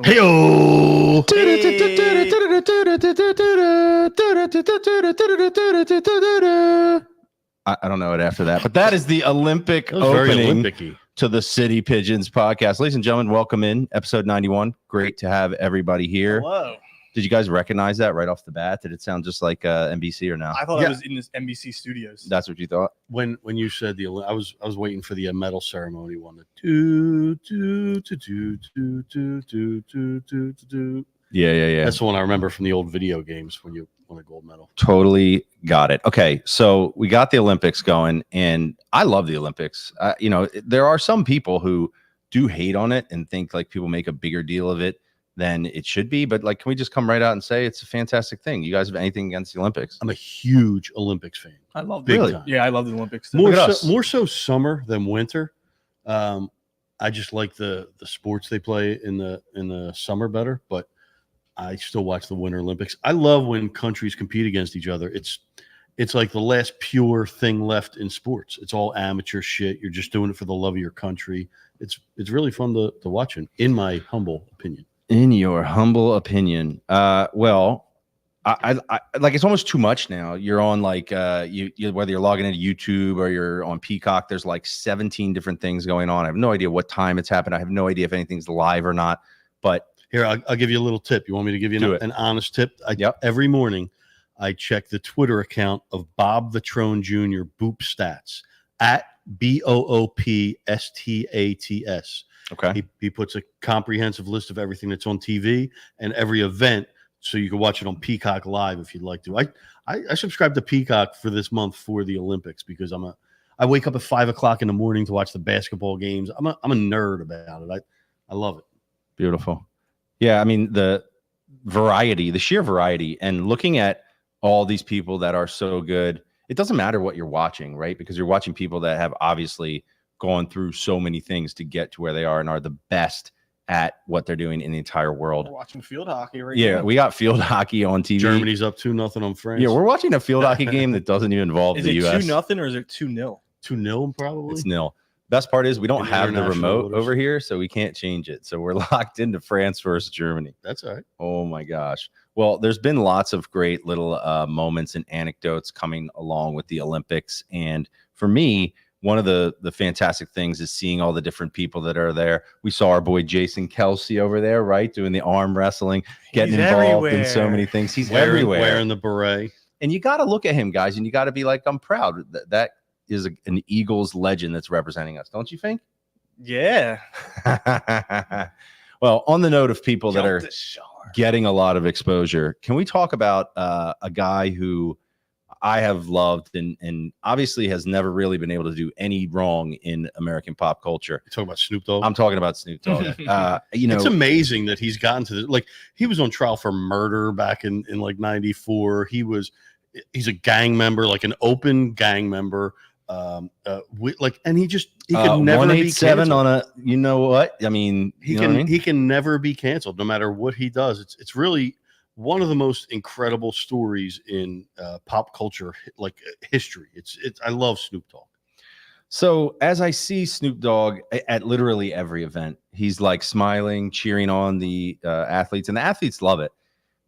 Hey-o! I don't know it after that, but that is the Olympic opening to the City Pigeons podcast. Ladies and gentlemen, welcome in episode 91. Great to have everybody here. Hello. Did you guys recognize that right off the bat? Did it sound just like NBC or no? I thought I was in this NBC studios. That's what you thought? When you said I was waiting for the medal ceremony one. Yeah. That's the one I remember from the old video games when you won a gold medal. Totally got it. Okay, so we got the Olympics going, and I love the Olympics. There are some people who do hate on it and think like people make a bigger deal of it than it should be. But like, can we just come right out and say it's a fantastic thing? You guys have anything against the Olympics? I'm a huge Olympics fan. I love Really? Yeah, I love the Olympics. More so summer than winter. I just like the sports they play in the summer better, but I still watch the Winter Olympics. I love when countries compete against each other. It's like the last pure thing left in sports. It's all amateur shit. You're just doing it for the love of your country. It's really fun to watch, in my humble opinion. In your humble opinion, well, I like it's almost too much now. You're on like you whether you're logging into YouTube or you're on Peacock. There's like 17 different things going on. I have no idea what time it's happened. I have no idea if anything's live or not. But here, I'll give you a little tip. You want me to give you an honest tip? Every morning, I check the Twitter account of Bob the Trone Jr. Boop Stats at BOOPSTATS. Okay. He puts a comprehensive list of everything that's on TV and every event, so you can watch it on Peacock Live if you'd like to. I subscribe to Peacock for this month for the Olympics because I wake up at 5 o'clock in the morning to watch the basketball games. I'm a nerd about it. I love it. Beautiful. Yeah, I mean the sheer variety, and looking at all these people that are so good. It doesn't matter what you're watching, right? Because you're watching people that have obviously gone through so many things to get to where they are and are the best at what they're doing in the entire world. We're watching field hockey right now. now. We got field hockey on TV. Germany's up 2-0 on France. Yeah, we're watching a field hockey game that doesn't even involve the U.S. Is it 2-0 or is it 2-0? 2-0 probably. It's nil. Best part is we don't have the remote over here, so we can't change it. So we're locked into France versus Germany. That's all right. Oh my gosh. Well, there's been lots of great little moments and anecdotes coming along with the Olympics. And for me, one of the fantastic things is seeing all the different people that are there. We saw our boy Jason Kelsey over there, right? Doing the arm wrestling, getting involved in so many things. He's everywhere. Wearing the beret. And you got to look at him, guys, and you got to be like, I'm proud. That is an Eagles legend that's representing us. Don't you think? Yeah. Well, on the note of people that are getting a lot of exposure, can we talk about a guy who I have loved and obviously has never really been able to do any wrong in American pop culture? You're talking about Snoop Dogg? I'm talking about Snoop Dogg. It's amazing that he's gotten to this. Like, he was on trial for murder back in like 94. He's a gang member, like an open gang member. And he could never 187 be on a, you know what? I mean, he can never be canceled no matter what he does. It's really one of the most incredible stories in pop culture, like history. I love Snoop Dogg. So as I see Snoop Dogg at literally every event, he's like smiling, cheering on the athletes, and the athletes love it.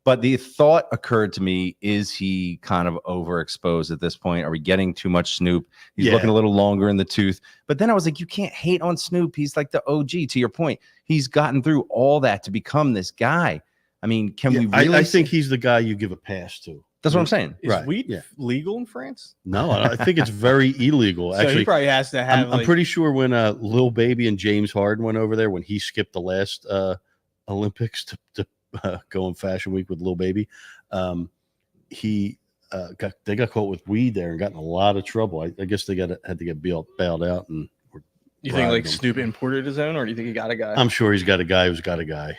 But the thought occurred to me, is he kind of overexposed at this point? Are we getting too much Snoop? He's looking a little longer in the tooth. But then I was like, you can't hate on Snoop. He's like the OG. To your point, he's gotten through all that to become this guy. I mean, can we really? I think he's the guy you give a pass to. That's what I'm saying. Is weed legal in France? No, I think it's very illegal. So he probably has to have. I'm pretty sure when Lil Baby and James Harden went over there, when he skipped the last Olympics to go in Fashion Week with Lil Baby, they got caught with weed there and got in a lot of trouble. I guess they had to get bailed out. And you think like Snoop imported his own, or do you think he got a guy? I'm sure he's got a guy who's got a guy.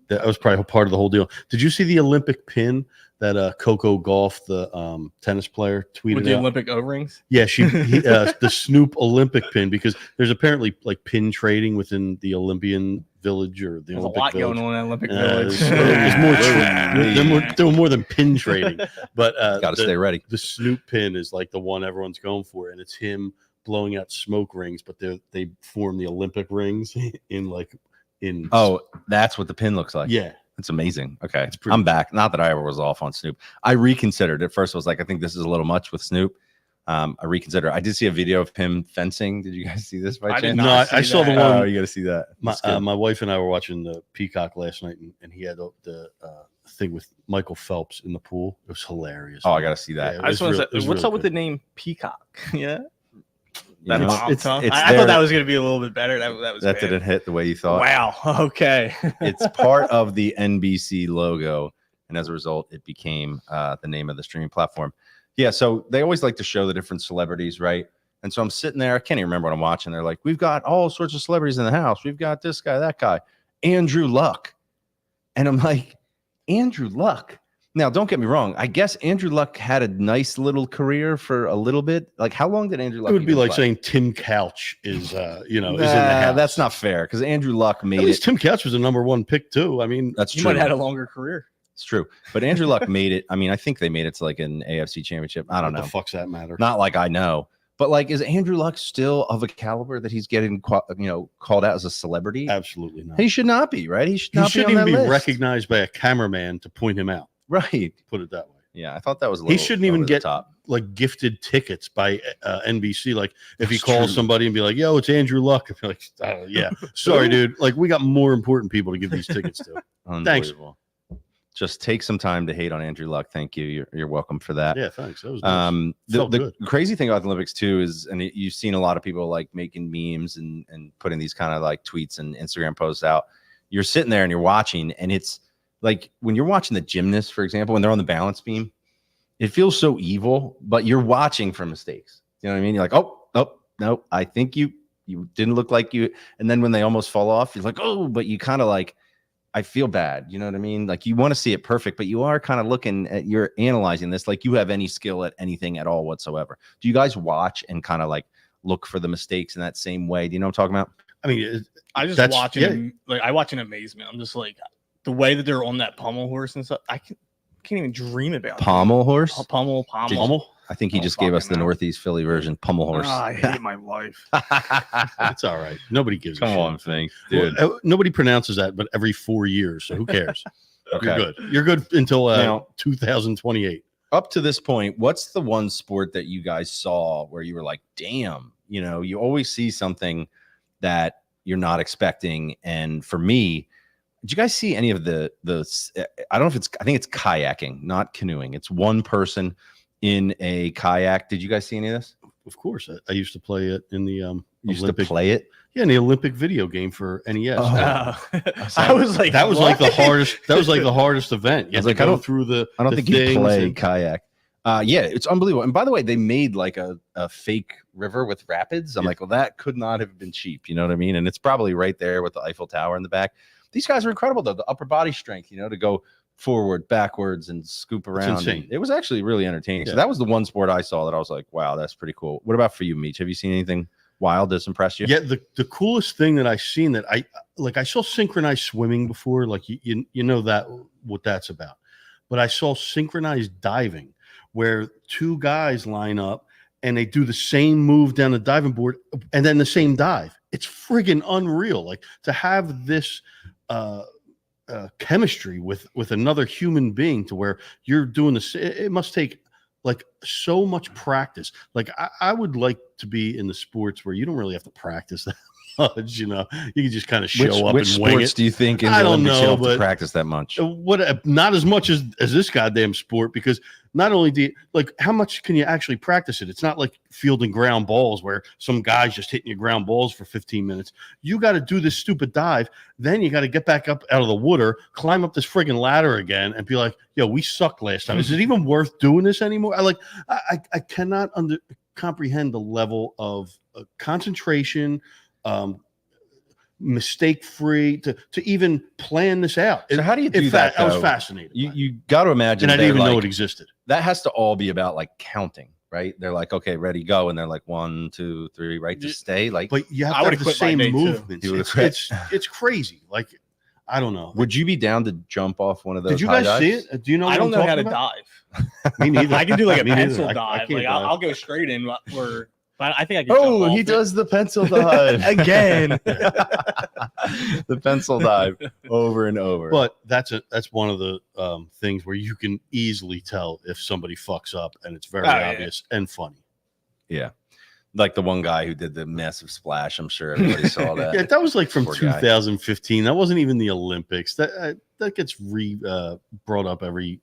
That was probably part of the whole deal. Did you see the Olympic pin that Coco Gauff, the tennis player, tweeted with the out? Olympic O-rings? Yeah, the Snoop Olympic pin, because there's apparently like pin trading within the Olympian Village or the There's Olympic a lot Village. going on in Olympic Village. There's more than pin trading, but got to stay ready. The Snoop pin is like the one everyone's going for, and it's him blowing out smoke rings, but they form the Olympic rings in like in. Oh, that's what the pin looks like. Yeah. It's amazing. Okay. It's pretty I'm back. Not that I ever was off on Snoop. I reconsidered. At first I was like, I think this is a little much with Snoop. I reconsider. I did see a video of him fencing. Did you guys see this by chance? did No, not I see saw the that. one. Oh, you got to see that. My wife and I were watching the Peacock last night, and he had the thing with Michael Phelps in the pool. It was hilarious. Oh, I got to see that. Yeah, I just want to say, what's really up with the good. name Peacock? Yeah. You know, I it's thought there. that was going to be a little bit better. That was That bad. didn't hit the way you thought. Wow. Okay. It's part of the NBC logo, and as a result, it became the name of the streaming platform. Yeah, so they always like to show the different celebrities, right? And so I'm sitting there, I can't even remember what I'm watching. They're like, we've got all sorts of celebrities in the house. We've got this guy, that guy, Andrew Luck. And I'm like, Andrew Luck. Now, don't get me wrong. I guess Andrew Luck had a nice little career for a little bit. Like, how long did Andrew Luck? It would be like play? saying Tim Couch is, is in the house. That's not fair because Andrew Luck made At least it. Tim Couch was a #1 pick too. I mean, That's You true. might have had a longer career. It's true. But Andrew Luck made it. I mean, I think they made it to like an AFC championship. I don't what know. the fuck's that matter? Not like I know. But like, is Andrew Luck still of a caliber that he's getting, called out as a celebrity? Absolutely not. He should not be, right? He should He not shouldn't be on even that be list. recognized by a cameraman to point him out. Right. Put it that way. Yeah, I thought that was a little. He shouldn't even over the get top. like gifted tickets by NBC. Like if he That's calls true. somebody and be like, "Yo, it's Andrew Luck," I'd be like, "Yeah, sorry, dude. Like we got more important people to give these tickets to." Unbelievable. Just take some time to hate on Andrew Luck. Thank you. You're welcome for that. Yeah, thanks. That was nice. The good. crazy thing about the Olympics too is, and you've seen a lot of people like making memes and putting these kind of like tweets and Instagram posts out. You're sitting there and you're watching, and it's like when you're watching the gymnasts, for example, when they're on the balance beam, it feels so evil, but you're watching for mistakes. You know what I mean? You're like, oh, no, I think you didn't look like you. And then when they almost fall off, you're like, oh, but you kind of like, I feel bad. You know what I mean? Like you want to see it perfect, but you are kind of looking at, you're analyzing this like you have any skill at anything at all whatsoever. Do you guys watch and kind of like look for the mistakes in that same way? Do you know what I'm talking about? I mean, I just that's- watch it. Like I watch in amazement. I'm just like the way that they're on that pommel horse and stuff. I can't even dream about it. Pommel horse? Pummel. I think he Oh, just gave us fucking the hell. Northeast Philly version, Pummel horse. I hate my life. it's all right. Nobody gives a Come shit. on, thanks, dude. Well, nobody pronounces that, but every 4 years. So who cares? Okay. You're good. You're good until Now- 2028. Up to this point, what's the one sport that you guys saw where you were like, damn, you always see something that you're not expecting. And for me, did you guys see any of the I don't know if I think it's kayaking, not canoeing. It's one person in a kayak. Did you guys see any of this? Of course, I used to play it in the You used Olympic. to play it? Yeah, in the Olympic video game for NES. Oh. I was like, That was like the what? hardest. That was like the hardest event. You I was had like, to I go don't- through the. I don't the think you things play and- kayak. Yeah, it's unbelievable. And by the way, they made like a fake river with rapids. I'm Yeah. like, well, that could not have been cheap. You know what I mean? And it's probably right there with the Eiffel Tower in the back. These guys are incredible, though. The upper body strength, to go forward, backwards, and scoop around. insane. It was actually really entertaining. So Yeah. that was the one sport I saw that I was like, wow, that's pretty cool. What about for you, Meech? Have you seen anything wild that's impressed you? Yeah, the coolest thing that I've seen that I saw synchronized swimming before, like you know that what that's about, but I saw synchronized diving where two guys line up and they do the same move down the diving board and then the same dive. It's friggin' unreal. Like to have this chemistry with another human being to where you're doing this. It must take like so much practice. Like I would like to be in the sports where you don't really have to practice that much. You can just kind of show up which and wing sports it. do you think in I the don't Olympics you know, don't have to but- practice that much? What not as much as this goddamn sport, because not only do you like how much can you actually practice it? It's not like fielding ground balls where some guy's just hitting you ground balls for 15 minutes. You got to do this stupid dive, then you got to get back up out of the water, climb up this friggin' ladder again, and be like, "Yo, we sucked last time. Is it even worth doing this anymore?" I cannot comprehend the level of concentration. Mistake free to even plan this out. So how do you do that, I was though? fascinated. by it. You got to imagine, and I didn't they're even know like- it existed. that has to all be about like counting, right? They're like, okay, ready, go, and they're like 1, 2, 3, right to stay. Like, But you have I to would've have the quit by same day two. movements. You would've It's crazy. Like I don't know. would you be down to jump off one of those? Did you high guys see dives? it? Do you know? I what don't I'm know how to talking about? dive. Me neither. I can do like a Me neither. pencil I dive. can't Like dive. I'll go straight in where But I think I can. Oh, he does the pencil dive again. The pencil dive over and over. But that's one of the things where you can easily tell if somebody fucks up, and it's very obvious and funny. Yeah. Like the one guy who did the massive splash. I'm sure everybody saw that. Yeah, that was like from Poor guy. 2015. That wasn't even the Olympics. That gets brought up every.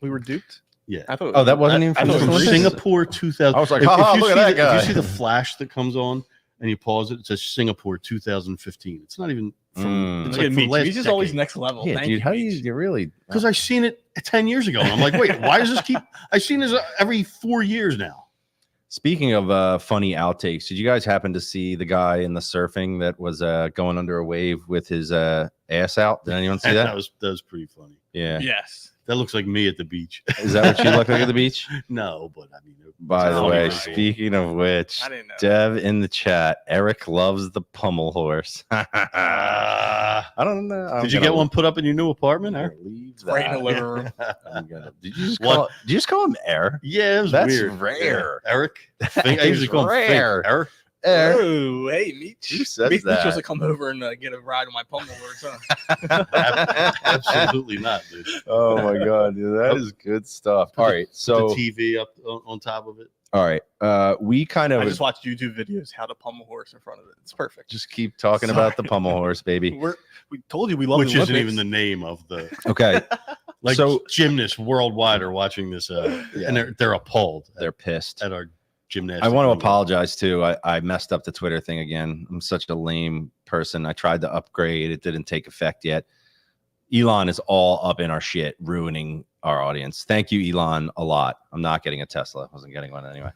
We were duped. Yeah. I thought. Oh, that wasn't even I thought from from the Singapore 2000. I was like, oh, look at that guy. If you see the flash that comes on and you pause it, it says Singapore 2015. It's not even from. It's Look like at from Meech. last Meech is always decade. next level. Yeah, Thank dude. you, How do Meech. you really? Because I've seen it 10 years ago. And I'm like, wait, why does this keep? I've seen this every 4 years now. Speaking of funny outtakes, did you guys happen to see the guy in the surfing that was going under a wave with his ass out? Did anyone see that? That was pretty funny. Yeah. Yes. That looks like me at the beach. Is that what you look like at the beach? No, but I mean. By the funny way, visual. speaking of which, I didn't know. Dev in the chat, Eric loves the pummel horse. I don't know. Did you get one put up in your new apartment? I'm Eric? gonna leave Right in the that. living room. Did you just call him Air? Yeah, it was That's weird. rare. Eric. That I usually is call him rare. Fink. Eric. Air. Oh, hey, Meech. Who says Meech that? supposed to come over and get a ride on my pummel horse, huh? Absolutely not, dude. Oh my god, dude, that is good stuff. All right, so the TV up on top of it. all right, we kind of I just watched YouTube videos how to pummel horse in front of it. It's perfect. just keep talking about the pummel horse, baby. We told you we love Which the isn't Olympics. even the name of the Okay, like. So- gymnasts worldwide are watching this, and they're appalled they're pissed. at our gymnastics. I want to apologize too. I messed up the Twitter thing again. I'm such a lame person. I tried to upgrade. It didn't take effect yet. Elon is all up in our shit, ruining our audience. Thank you, Elon, a lot. I'm not getting a Tesla. I wasn't getting one anyway.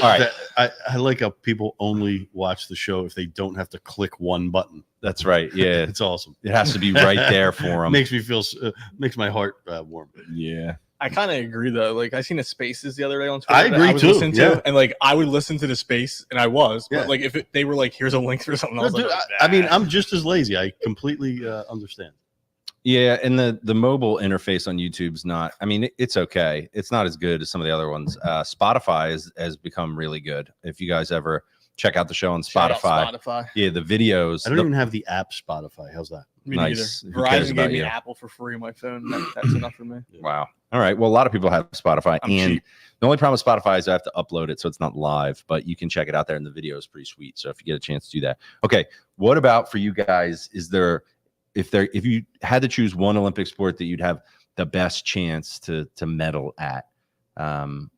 All right. I like how people only watch the show if they don't have to click one button. That's right. Yeah. It's awesome. It has to be right there for them. Makes me feel makes my heart warm. Yeah. I kind of agree though. Like I seen the Spaces the other day on Twitter. I that agree would too, listen to, yeah. and like I would listen to the space, and I was. Yeah. But like if they were like, "Here's a link for something," I was Dude, like, I mean, I'm just as lazy. I completely understand. Yeah, and the mobile interface on YouTube's not. I mean, it's okay. It's not as good as some of the other ones. Spotify has become really good. If you guys ever check out the show on Shout out Spotify, Spotify. yeah, the videos. I don't even have the app Spotify. How's that? Me Nice. neither. Who cares Verizon about gave me you? Apple for free on my phone. That's enough for me. Wow. All right. Well, a lot of people have Spotify, I'm and cheap. the only problem with Spotify is I have to upload it, so it's not live. But you can check it out there, and the video is pretty sweet. So if you get a chance to do that, okay. What about for you guys? Is there, if you had to choose one Olympic sport that you'd have the best chance to medal at,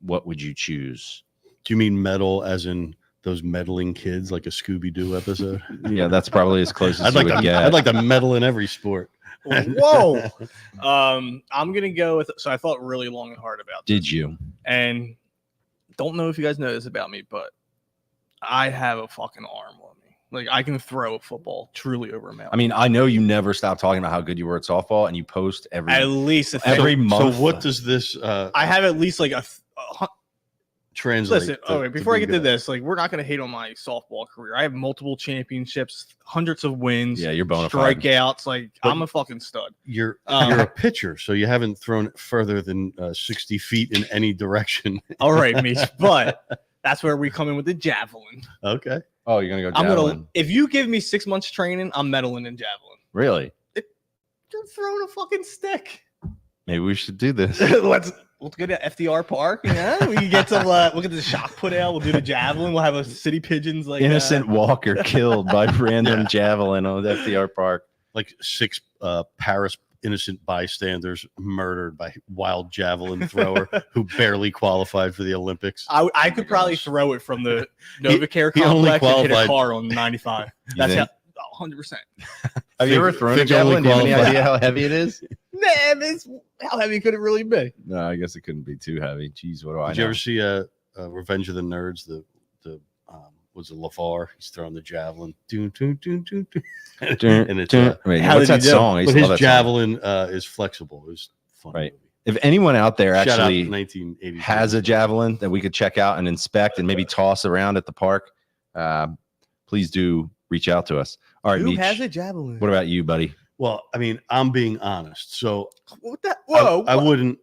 what would you choose? Do you mean medal as in those meddling kids, like a Scooby-Doo episode? Yeah, that's probably as close as I'd you like would to. get. I'd like to medal in every sport. Whoa. I'm gonna go with. So I thought really long and hard about this. Did you? And don't know if you guys know this about me, but I have a fucking arm on me. Like I can throw a football truly over a mountain. I mean, I know you never stop talking about how good you were at softball, and you post every at least every month. So what does this I have at least like a translate? listen. to- Okay, to before I be get to good? this, like we're not gonna hate on my softball career. I have multiple championships, hundreds of wins. Yeah, you're bona fide. strikeouts. Like But- I'm a fucking stud. You're Um, a pitcher, so you haven't thrown it further than 60 feet in any direction. All right, Meech, but that's where we come in with the javelin. Okay. Oh, you're gonna go I'm javelin? gonna. If you give me 6 months training, I'm medaling in javelin. Really? You're throwing a fucking stick. Maybe we should do this. let's go to FDR Park. You know, we can get some. We'll get the shot put out. We'll do the javelin. We'll have a city pigeons like Innocent walker killed by random javelin on FDR Park. Like 6 Paris innocent bystanders murdered by wild javelin thrower who barely qualified for the Olympics. I could probably gosh. throw it from the Novacare he only complex and hit a qualified- car on 95. That's think? how 100%. Have you ever thrown a Fig only javelin? Do you have any qualified. idea how heavy it is? Man, how heavy could it really be? No, I guess it couldn't be too heavy. Jeez, what do I Did know? you ever see Revenge of the Nerds? The was it LeVar? He's throwing the javelin. Doon, doon, doon, doon, doon. And it's Wait, how what's did that he do? song? I used but to his love that song. javelin is flexible. It was fun. Right. Movie. If anyone out there Shout out to actually 1980 has a javelin that we could check out and inspect and maybe toss around at the park, please do reach out to us. All right, Who Meech, has a javelin? what about you, buddy? Well, I mean, I'm being honest. So What that? Whoa! I wouldn't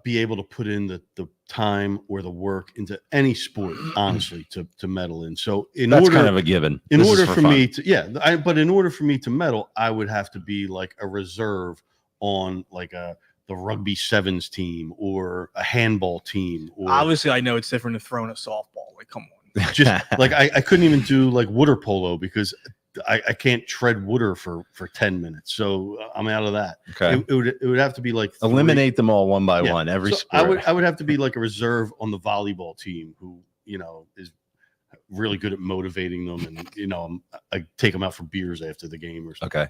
be able to put in the time or the work into any sport, honestly, to medal in. So That's kind of a given. In This is order for for fun. me to, but in order for me to medal, I would have to be like a reserve on like the rugby sevens team or a handball team. Or Obviously, I know it's different than throwing a softball. Like, come on. just like I couldn't even do like water polo because I can't tread water for 10 minutes. So I'm out of that. Okay. It would have to be like Eliminate them all one by one. Every So sport. I would have to be like a reserve on the volleyball team who, is really good at motivating them. And, I take them out for beers after the game or something.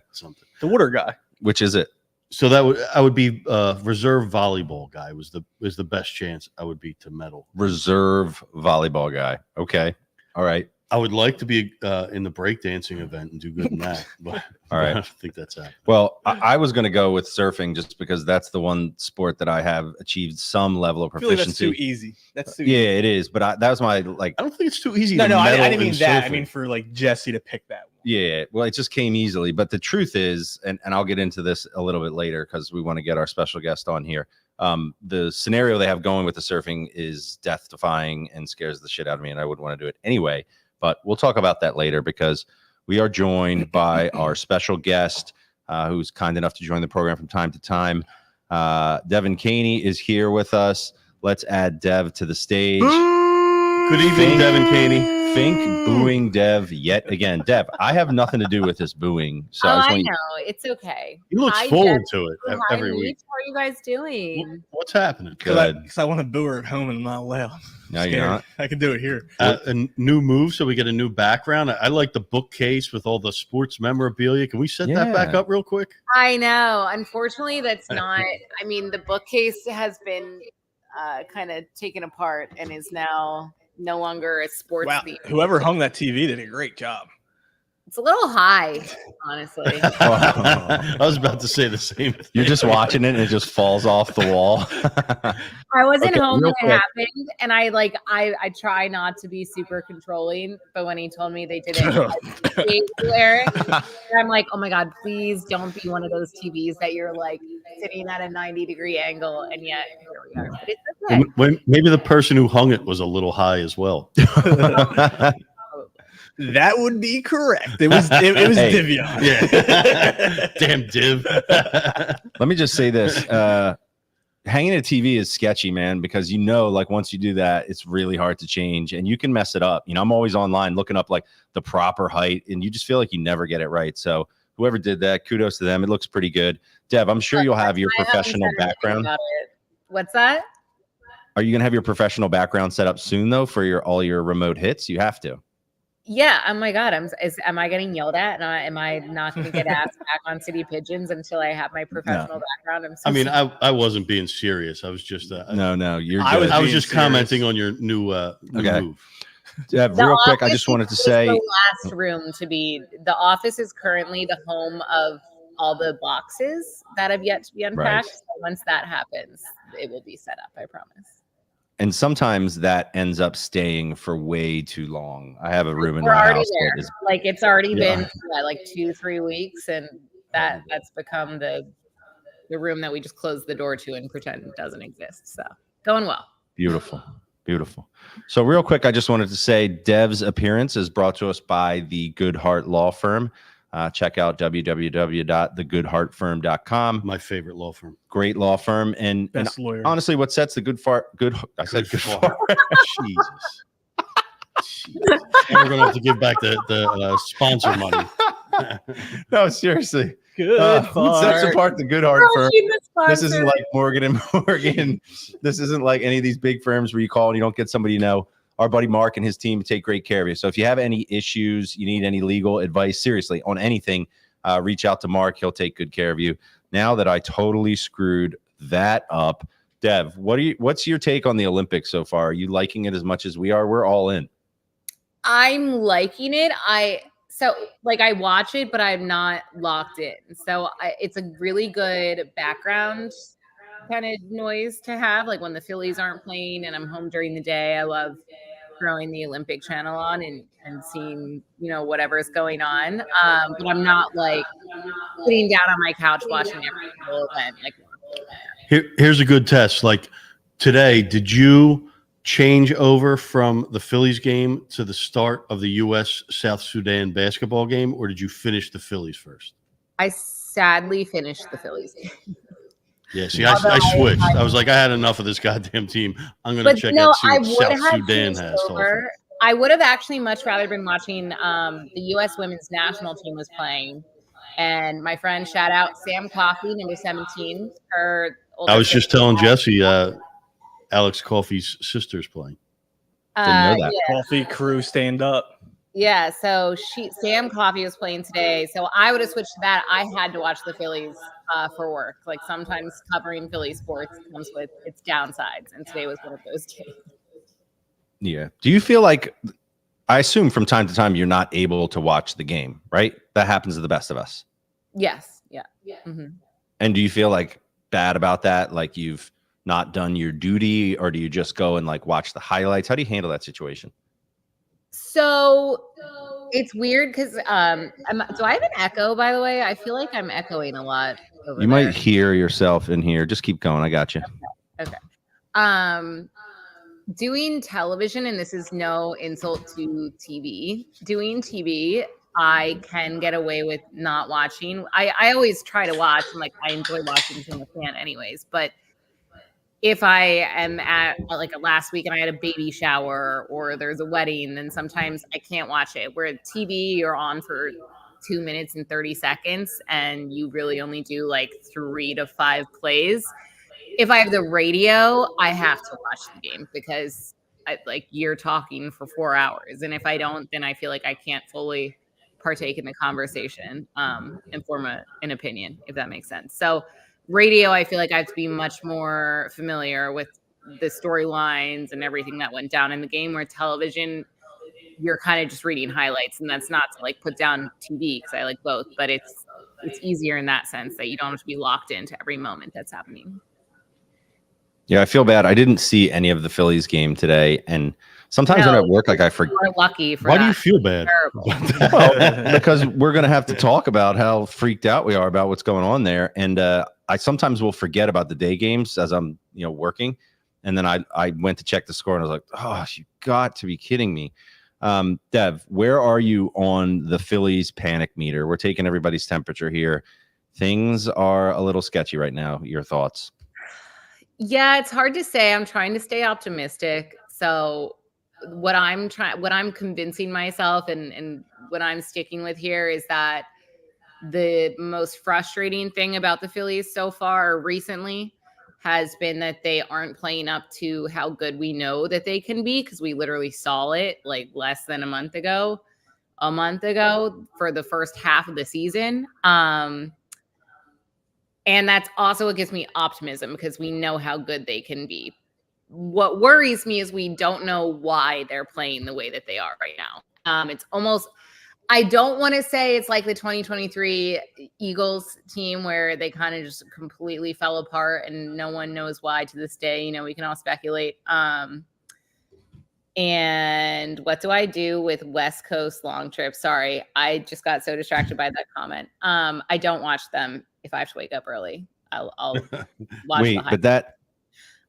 The water guy. Which is it? So I would be reserve volleyball guy was the best chance I would be to medal. Reserve volleyball guy. Okay. All right. I would like to be in the breakdancing event and do good in that, but All right. I don't think that's happening. Well, I was going to go with surfing just because that's the one sport that I have achieved some level of I feel like proficiency. that's too easy. That's too Yeah, easy. it is. But that was my like. I don't think it's too easy. No, to no, I medal didn't mean in that. I surfing. mean for like Jesse to pick that one. Yeah, well, it just came easily. But the truth is, and I'll get into this a little bit later because we want to get our special guest on here. The scenario they have going with the surfing is death-defying and scares the shit out of me, and I wouldn't want to do it anyway. But we'll talk about that later because we are joined by our special guest who's kind enough to join the program from time to time. Devin Caney is here with us. Let's add Dev to the stage. Good evening, Devin Caney. Fink booing Dev yet again. Dev, I have nothing to do with this booing. So I want know. It's okay. He looks Hi, forward Jeff. to it Hi, every Meech. week. How are you guys doing? What's happening? Good. Because I want to boo her at home and I'm not allowed. No, you're not. I can do it here. A new move, so we get a new background. I like the bookcase with all the sports memorabilia. Can we set that back Yeah. up real quick? I know. Unfortunately, that's not. I mean, the bookcase has been kind of taken apart and is now no longer a sports Wow. theme. Whoever hung that TV did a great job. It's a little high, honestly. I was about to say the same thing. You're just watching it and it just falls off the wall. I wasn't Okay, home real when it quick. happened, and I try not to be super controlling, but when he told me they did it, Eric, I'm like, oh my god, please don't be one of those TVs that you're like sitting at a 90-degree angle, and yet here we are. But it's okay. Maybe the person who hung it was a little high as well. That would be correct. It was Hey. Divya. Yeah. Damn div. Let me just say this. Hanging a TV is sketchy, man, because like once you do that, it's really hard to change and you can mess it up. I'm always online looking up like the proper height and you just feel like you never get it right. So whoever did that, kudos to them. It looks pretty good. Dev, I'm sure you'll have your I haven't professional said anything background. about it. What's that? Are you going to have your professional background set up soon though for all your remote hits? You have to. Yeah. Oh my God. Am I getting yelled at? And am I not going to get asked back on City Pigeons until I have my professional background? I'm so I mean, sorry. I wasn't being serious. I was just No, you're I good. I was being just serious. commenting on your new Okay. move. Dev, The real quick, I office just wanted to is say the last room to be. The office is currently the home of all the boxes that have yet to be unpacked. Right. So once that happens, it will be set up. I promise. and sometimes that ends up staying for way too long. I have a room in We're my already house there. that is Like it's already Yeah. been like 2-3 weeks, and that's become the room that we just close the door to and pretend it doesn't exist. So going well. beautiful. Beautiful. So real quick, I just wanted to say Dev's appearance is brought to us by the Good Heart Law Firm. Check out www.thegoodheartfirm.com. My favorite law firm. Great law firm. And Best lawyer. honestly, what sets the I said good fart. Jesus. Jesus. Now we're going to have to give back the sponsor money. No, seriously. Good. What sets fart. apart the Good Heart Firm? This isn't Sponsor. like Morgan and Morgan. This isn't like any of these big firms where you call and you don't get somebody you know. Our buddy Mark and his team take great care of you. So if you have any issues, you need any legal advice, seriously, on anything, reach out to Mark. He'll take good care of you. Now that I totally screwed that up, Dev, what's your take on the Olympics so far? Are you liking it as much as we are? We're all in. I'm liking it. I watch it, but I'm not locked in. So it's a really good background kind of noise to have. Like when the Phillies aren't playing and I'm home during the day, I love throwing the Olympic channel on and seeing, whatever is going on. But I'm not like sitting down on my couch watching every single event. Like, Here's a good test. Like today, did you change over from the Phillies game to the start of the U.S. South Sudan basketball game, or did you finish the Phillies first? I sadly finished the Phillies game. Yeah, see, I switched. I was like, I had enough of this goddamn team. I'm going to check out see I what would South have Sudan changed has to offer. over. I would have actually much rather been watching the U.S. women's national team was playing. And my friend, shout out Sam Coffey, number 17. Her older I was just sister- telling Jesse, Alex Coffey's sister's playing. Didn't know that. Yeah. Coffee crew, stand up. Yeah, so Sam Coffey was playing today, so I would have switched to that. I had to watch the Phillies for work. Like sometimes covering Philly sports comes with its downsides, and today was one of those days. Yeah. Do you feel like, I assume from time to time you're not able to watch the game, right? That happens to the best of us. Yes. Yeah. Mm-hmm. And do you feel like bad about that? Like you've not done your duty, or do you just go and like watch the highlights? How do you handle that situation? So it's weird because do I have an echo, by the way? I feel like I'm echoing a lot over You there. might hear yourself in here. Just keep going. I got you. Okay. Doing television, and this is no insult to TV, doing TV, I can get away with not watching. I always try to watch, and like I enjoy watching from a fan anyways, but if I am at like a last week and I had a baby shower or there's a wedding, then sometimes I can't watch it. Where at TV, you're on for 2 minutes and 30 seconds and you really only do like 3 to 5 plays. If I have the radio, I have to watch the game because you're talking for 4 hours. And if I don't, then I feel like I can't fully partake in the conversation and form an opinion, if that makes sense. So radio, I feel like I have to be much more familiar with the storylines and everything that went down in the game, where television, you're kind of just reading highlights, and that's not to like put down TV because I like both, but it's easier in that sense that you don't have to be locked into every moment that's happening. Yeah, I feel bad. I didn't see any of the Phillies game today, and sometimes when I work, like I forget. We're lucky for Why that. do you feel bad? Well, because we're going to have to talk about how freaked out we are about what's going on there. And I sometimes will forget about the day games as I'm, working. And then I went to check the score and I was like, oh, you got to be kidding me. Dev, where are you on the Phillies panic meter? We're taking everybody's temperature here. Things are a little sketchy right now. Your thoughts? Yeah, it's hard to say. I'm trying to stay optimistic. So what I'm convincing myself and what I'm sticking with here is that the most frustrating thing about the Phillies so far recently has been that they aren't playing up to how good we know that they can be, because we literally saw it like less than a month ago for the first half of the season. And that's also what gives me optimism, because we know how good they can be. What worries me is we don't know why they're playing the way that they are right now. It's almost, I don't want to say it's like the 2023 Eagles team where they kind of just completely fell apart and no one knows why to this day. We can all speculate. And what do I do with West Coast long trips? Sorry, I just got so distracted by that comment. I don't watch them if I have to wake up early. I'll watch. Wait, but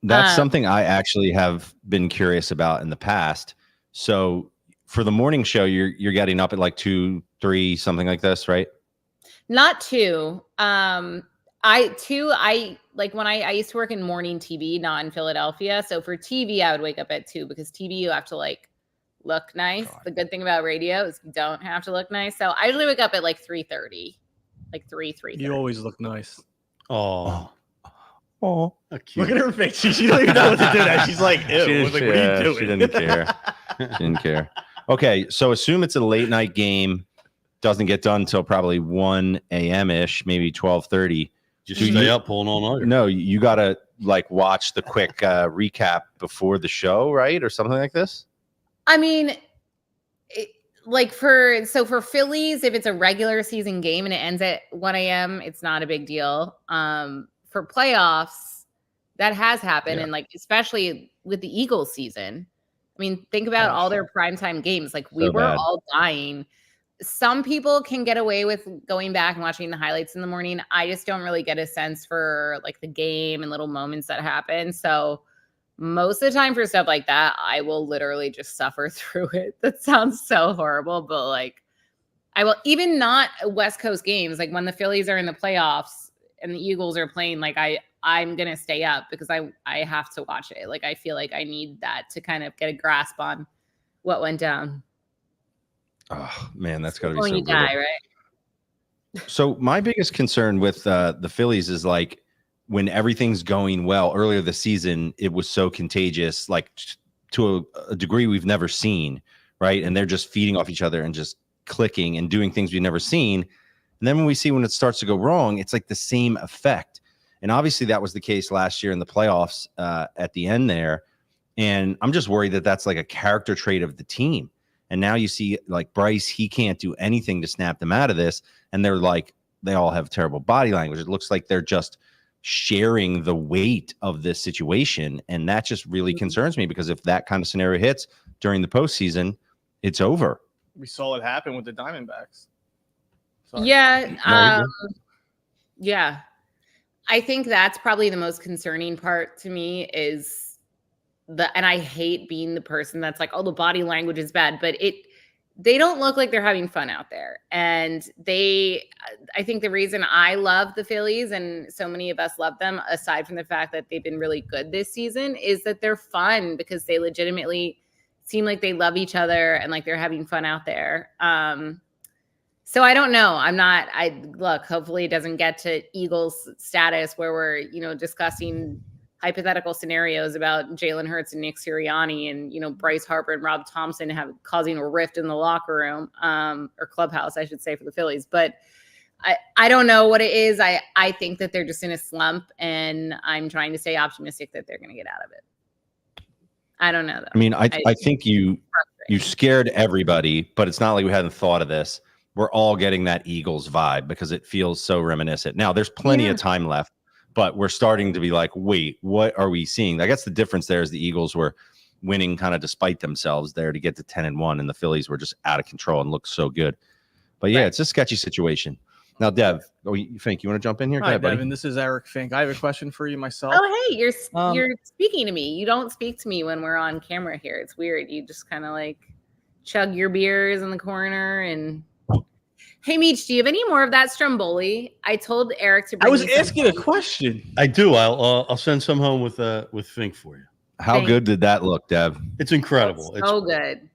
that's something I actually have been curious about in the past. So for the morning show, you're getting up at like 2, 3, something like this, right? Not 2. I like when I used to work in morning TV, not in Philadelphia. So for TV, I would wake up at 2, because TV, you have to like look nice. God. The good thing about radio is you don't have to look nice. So I usually wake up at like 3:30, like 3:30. You always look nice. Oh, look at her face. She don't even know what to do now. She's like, ew. What are you doing? She didn't care. She didn't care. Okay, so assume it's a late night game. Doesn't get done until probably 1 a.m. ish, maybe 12:30. Just stay up pulling all night. No, you gotta like watch the quick recap before the show, right, or something like this. I mean, for Phillies, if it's a regular season game and it ends at 1 a.m., it's not a big deal. For playoffs, that has happened, and like especially with the Eagles season. I mean, think about all their primetime games. Like we were all dying some people can get away with going back and watching the highlights in the morning. I just don't really get a sense for like the game and little moments that happen. So most of the time for stuff like that, I will literally just suffer through it. That sounds so horrible, but like I will, even not West Coast games, like when the Phillies are in the playoffs and the Eagles are playing, like I'm going to stay up because I have to watch it. Like I feel like I need that to kind of get a grasp on what went down. Oh man, that's got to be When so you brutal. die, right? So my biggest concern with the Phillies is like when everything's going well earlier this season, it was so contagious, like to a degree we've never seen, right? And they're just feeding off each other and just clicking and doing things we've never seen. And then when it starts to go wrong, it's like the same effect. And obviously that was the case last year in the playoffs at the end there. And I'm just worried that that's like a character trait of the team. And now you see like Bryce, he can't do anything to snap them out of this. And they're like, they all have terrible body language. It looks like they're just sharing the weight of this situation. And that just really concerns me because if that kind of scenario hits during the postseason, it's over. We saw it happen with the Diamondbacks. Sorry. Yeah. Yeah. I think that's probably the most concerning part to me is and I hate being the person that's like, oh, the body language is bad, but they don't look like they're having fun out there. And I think the reason I love the Phillies and so many of us love them, aside from the fact that they've been really good this season, is that they're fun because they legitimately seem like they love each other and like they're having fun out there. So I don't know. Look, hopefully it doesn't get to Eagles status where we're, discussing hypothetical scenarios about Jalen Hurts and Nick Sirianni and, Bryce Harper and Rob Thompson causing a rift in the locker room, or clubhouse, I should say, for the Phillies. But I don't know what it is. I think that they're just in a slump, and I'm trying to stay optimistic that they're going to get out of it. I don't know, though. I mean, I think you scared everybody, but it's not like we hadn't thought of this. We're all getting that Eagles vibe because it feels so reminiscent. Now, there's plenty of time left. But we're starting to be like, wait, what are we seeing? I guess the difference there is the Eagles were winning kind of despite themselves there to get to 10-1, and the Phillies were just out of control and looked so good. But yeah, it's a sketchy situation. Now, Dev, Fink, you want to jump in here? Hi, Devin. This is Eric Fink. I have a question for you myself. Oh, hey, you're speaking to me. You don't speak to me when we're on camera here. It's weird. You just kind of like chug your beers in the corner and. Hey, Meech, do you have any more of that Stromboli? I told Eric to bring I was asking a question. I do. I'll send some home with Fink for you. How good did that look, Dev? It's incredible. It's so good.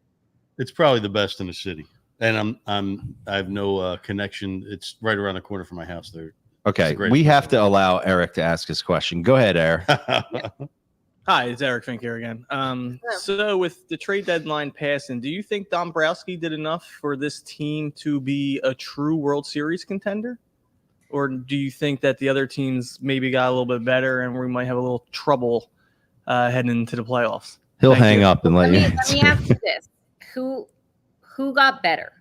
It's probably the best in the city. And I have no connection. It's right around the corner from my house there. Okay, we have to allow Eric to ask his question. Go ahead, Eric. Hi, it's Eric Fink here again. So with the trade deadline passing, do you think Dombrowski did enough for this team to be a true World Series contender? Or do you think that the other teams maybe got a little bit better and we might have a little trouble heading into the playoffs? He'll hang up and let you Let me ask you this. Who got better?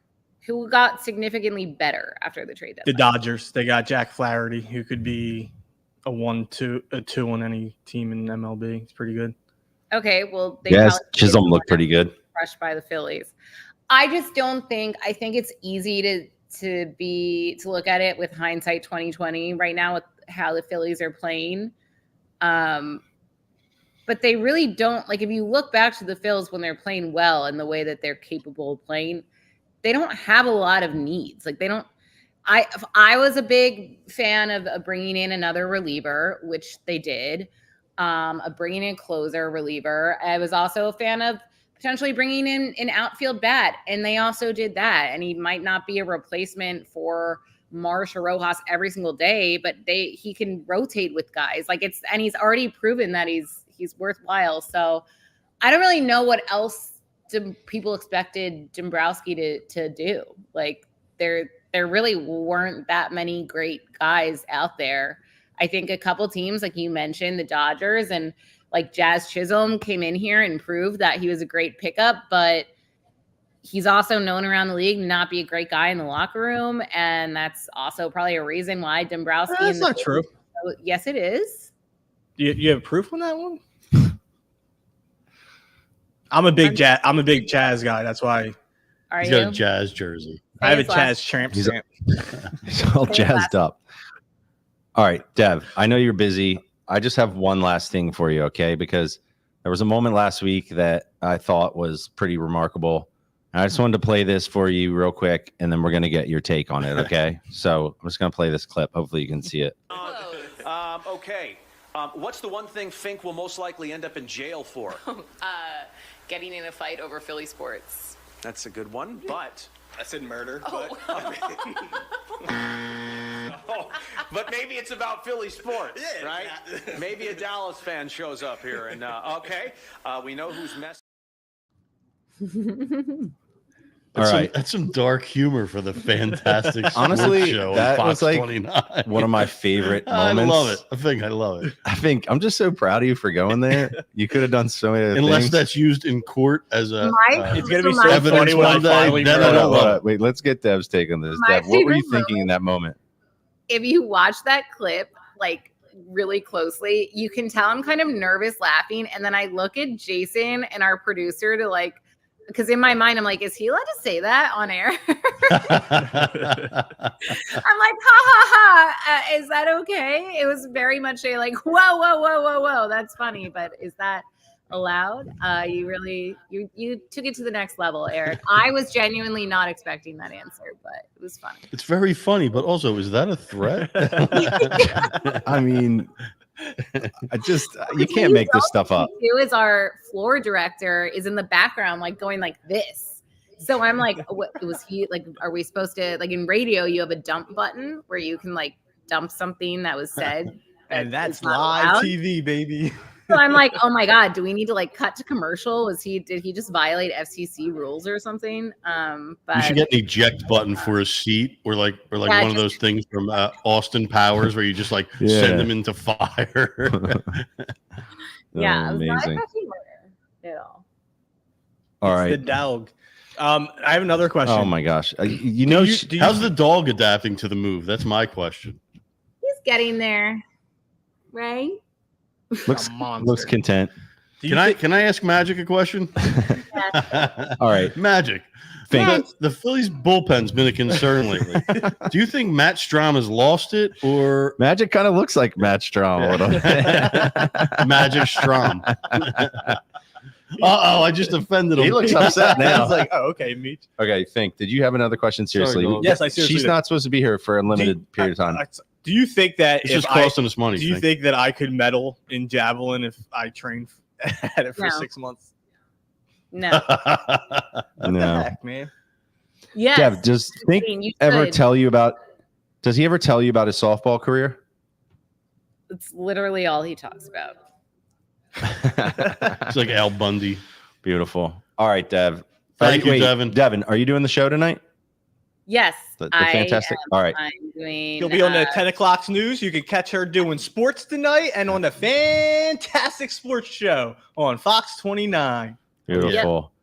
Who got significantly better after the trade deadline? The Dodgers. They got Jack Flaherty, who could be a 1-2 on any team in MLB. It's pretty good. Okay, well, Chisholm looked pretty good. Crushed by the Phillies. I just don't think. I think it's easy to look at it with hindsight 2020 right now with how the Phillies are playing. But they really don't, like, if you look back to the Phils when they're playing well and the way that they're capable of playing, they don't have a lot of needs. Like, they don't. I was a big fan of bringing in another reliever, which they did, of bringing in a closer reliever. I was also a fan of potentially bringing in an outfield bat, and they also did that. And he might not be a replacement for Marsh or Rojas every single day, but he can rotate with guys. And he's already proven that he's worthwhile. So I don't really know what else people expected Dombrowski to do. Like, there really weren't that many great guys out there. I think a couple teams, like you mentioned, the Dodgers and like Jazz Chisholm came in here and proved that he was a great pickup, but he's also known around the league to not be a great guy in the locker room. And that's also probably a reason why Dombrowski. That's not true. Yes, it is. You have proof on that one? I'm a big Jazz guy. That's why. He's got a Jazz jersey. I have a his last- Chaz Tramp He's- stamp. He's all jazzed up. All right, Dev, I know you're busy. I just have one last thing for you, okay? Because there was a moment last week that I thought was pretty remarkable. And I just wanted to play this for you real quick, and then we're going to get your take on it, okay? So I'm just going to play this clip. Hopefully you can see it. Okay. What's the one thing Fink will most likely end up in jail for? Getting in a fight over Philly sports. That's a good one, but... I said murder. Oh. But maybe it's about Philly sports, right? Maybe a Dallas fan shows up here, and okay, we know who's messing. All right. That's some dark humor for the fantastic Honestly, sports show on that Fox was like 29. one of my favorite I moments. love it. I love it. I think I'm just so proud of you for going there. You could have done so many other Unless things. that's used in court as a It's gonna be So so my- evidence funny when I one day, finally then I murder don't him. love it. Wait, let's get Dev's take on this. My Dev, what were you favorite thinking in that moment? If you watch that clip like really closely, you can tell I'm kind of nervous laughing. And then I look at Jason and our producer to like, because in my mind, I'm like, is he allowed to say that on air? I'm like, ha ha ha. Is that okay? It was very much a like, whoa, whoa, whoa, whoa, whoa. That's funny. But is that allowed? You really, you took it to the next level, Eric. I was genuinely not expecting that answer, but it was funny. It's very funny, but also, is that a threat? I mean, I just you can't make this stuff up. Who is our floor director is in the background, like going like this. So I'm like, what was he like? Are we supposed to like in radio? You have a dump button where you can like dump something that was said, And that that's is not live allowed. TV, baby. So I'm like, oh my god, do we need to like cut to commercial? Did he just violate FCC rules or something? But You should get an eject button for a seat, or like Yeah, one of those things from Austin Powers where you just like Yeah. send them into fire. yeah, Oh, I was not amazing. expecting murder at all. All It's the right. dog. I have another question. Oh my gosh. You know, do you- How's the dog adapting to the move? That's my question. He's getting there, right? looks A monster. looks content. Do you Can I ask Magic a question? All right. Magic. Think. The Phillies bullpen's been a concern lately. Do you think Matt Strom has lost it, or Magic kind of looks like Matt Strom a little bit. Magic Strom? I just offended him. He looks upset I now. was like, oh, okay, Meech. Okay, Think. Did you have another question? Seriously. dog. Yes, I seriously She's did. not supposed to be here for a limited period of time. Do you think that It's if just costing us money. do you Fink. think that I could medal in javelin if I trained at it for No. 6 months? No. What No. the heck, man? Yes. Dev, does Think You ever should. tell you about? Does he ever tell you about his softball career? It's literally all he talks about. It's like Al Bundy. Beautiful. All right, Dev. Thank you, Wait, Devin. Devin, are you doing the show tonight? Yes. The I fantastic. am. All right. I'm doing. She'll be on the 10 o'clock news. You can catch her doing sports tonight and on the fantastic sports show on Fox 29. Beautiful.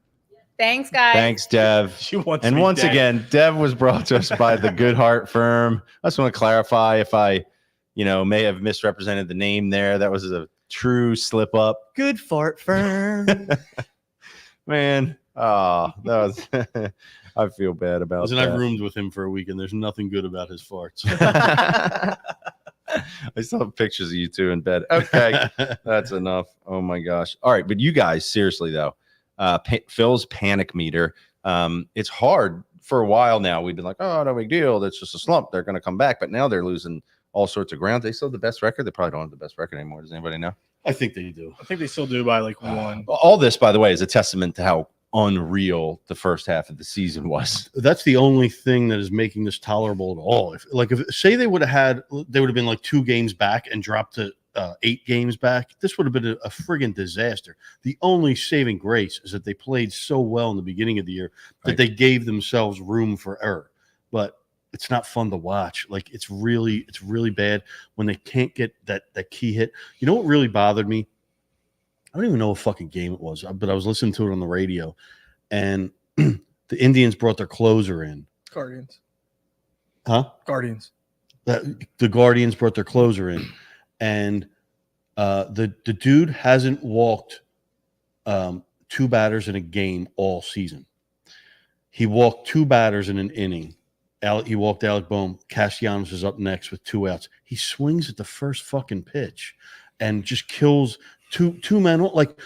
Thanks, guys. Thanks, Dev. She wants And me once dead. again, Dev was brought to us by the Good Heart firm. I just want to clarify if I, may have misrepresented the name there. That was a true slip up. Good fart firm. Man, that was I feel bad about Listen, that. I've roomed with him for a week, and there's nothing good about his farts. I saw pictures of you two in bed. Okay, that's enough. Oh my gosh. All right, but you guys, seriously though, Phil's panic meter. It's hard for a while now. We've been like, oh, no big deal. That's just a slump. They're going to come back, but now they're losing all sorts of ground. They still have the best record. They probably don't have the best record anymore. Does anybody know? I think they do. I think they still do by like one. All this, by the way, is a testament to how unreal the first half of the season was. That's the only thing that is making this tolerable at all. If say they would have been like 2 games back and dropped to 8 games back, this would have been a friggin' disaster. The only saving grace is that they played so well in the beginning of the year that Right. they gave themselves room for error. But it's not fun to watch. Like it's really bad when they can't get that key hit. You know what really bothered me? I don't even know what fucking game it was, but I was listening to it on the radio, and the Indians brought their closer in. Guardians. Huh? Guardians. The Guardians brought their closer in, and the dude hasn't walked 2 batters in a game all season. He walked 2 batters in an inning. He walked Alec Bohm. Castellanos is up next with 2 outs. He swings at the first fucking pitch and just kills two men. Like,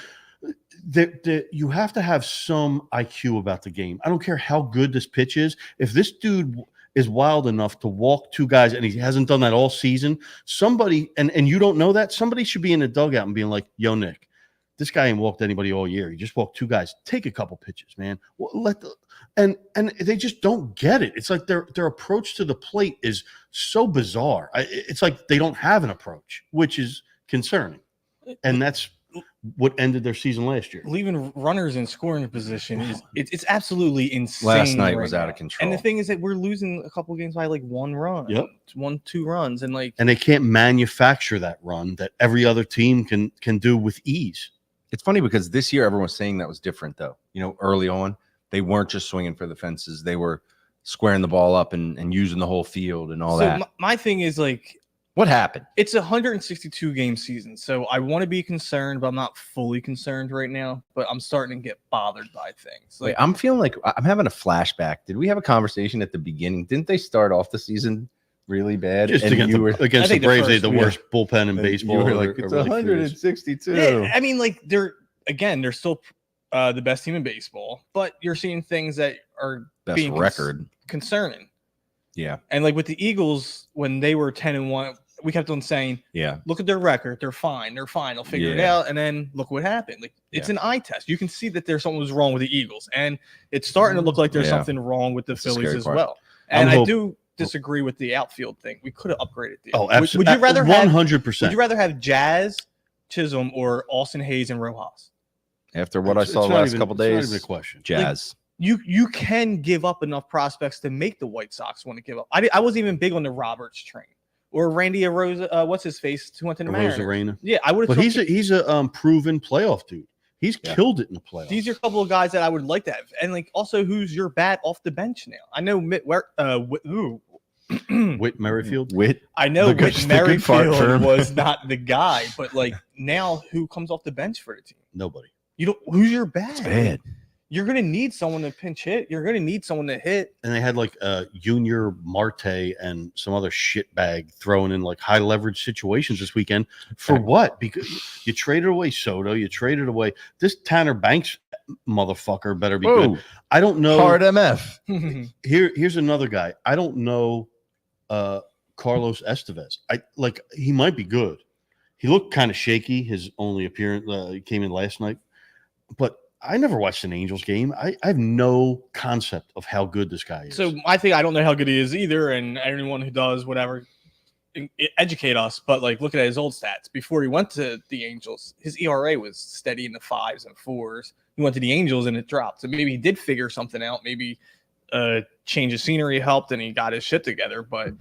you have to have some IQ about the game. I don't care how good this pitch is. If this dude is wild enough to walk 2 guys, and he hasn't done that all season, somebody, and you don't know that, somebody should be in the dugout and being like, yo, Nick, this guy ain't walked anybody all year. He just walked 2 guys. Take a couple pitches, man. And they just don't get it. It's like their approach to the plate is so bizarre. It's like they don't have an approach, which is concerning. And that's what ended their season last year. Leaving runners in scoring position is it's absolutely insane. Last night right was now. out of control. And the thing is that we're losing a couple games by like 1 run. Yep. 1-2 runs. And they can't manufacture that run that every other team can do with ease. It's funny because this year everyone's saying that was different, though. Early on, they weren't just swinging for the fences. They were squaring the ball up and using the whole field and all that. My thing is, like, what happened? It's a 162 game season, so I want to be concerned, but I'm not fully concerned right now. But I'm starting to get bothered by things. Like, I'm feeling like I'm having a flashback. Did we have a conversation at the beginning? Didn't they start off the season really bad? Just against the Braves, they had the worst bullpen in baseball. You were like, it's 162. Yeah, I mean, like, they're still the best team in baseball, but you're seeing things that are best record concerning. Yeah, and like with the Eagles when they were 10-1. We kept on saying, yeah, look at their record. They're fine. They'll figure it out. And then look what happened. Like, it's an eye test. You can see that there's something was wrong with the Eagles. And it's starting to look like there's something wrong with the Phillies as well. And I do disagree with the outfield thing. We could have upgraded the outfield. Absolutely. Would you rather 100%. Would you rather have Jazz, Chisholm, or Austin Hayes and Rojas? After what I saw the last couple days, not even a question. Jazz. Like, you can give up enough prospects to make the White Sox want to give up. I wasn't even big on the Roberts train. Or Randy Arozarena, what's his face, who went to the Mariners. Yeah, I would have. But he's a proven playoff dude. He's killed it in the playoffs. These are a couple of guys that I would like to have, and like also, who's your bat off the bench now? I know Whit Merrifield. I know Whit Merrifield was not the guy, but like now, who comes off the bench for the team? Nobody. You don't. Who's your bat? It's bad. You're going to need someone to pinch hit. You're going to need someone to hit. And they had like Junior Marte and some other shit bag thrown in like high leverage situations this weekend. For what? Because you traded away Soto. You traded away this Tanner Banks motherfucker better be good. I don't know. Hard MF. Here's another guy. I don't know Carlos Estevez. He might be good. He looked kind of shaky. His only appearance he came in last night. But I never watched an Angels game. I have no concept of how good this guy is. So I don't know how good he is either. And anyone who does, whatever, educate us. But like looking at his old stats, before he went to the Angels, his ERA was steady in the 5s and 4s. He went to the Angels and it dropped. So maybe he did figure something out. Maybe change of scenery helped and he got his shit together. But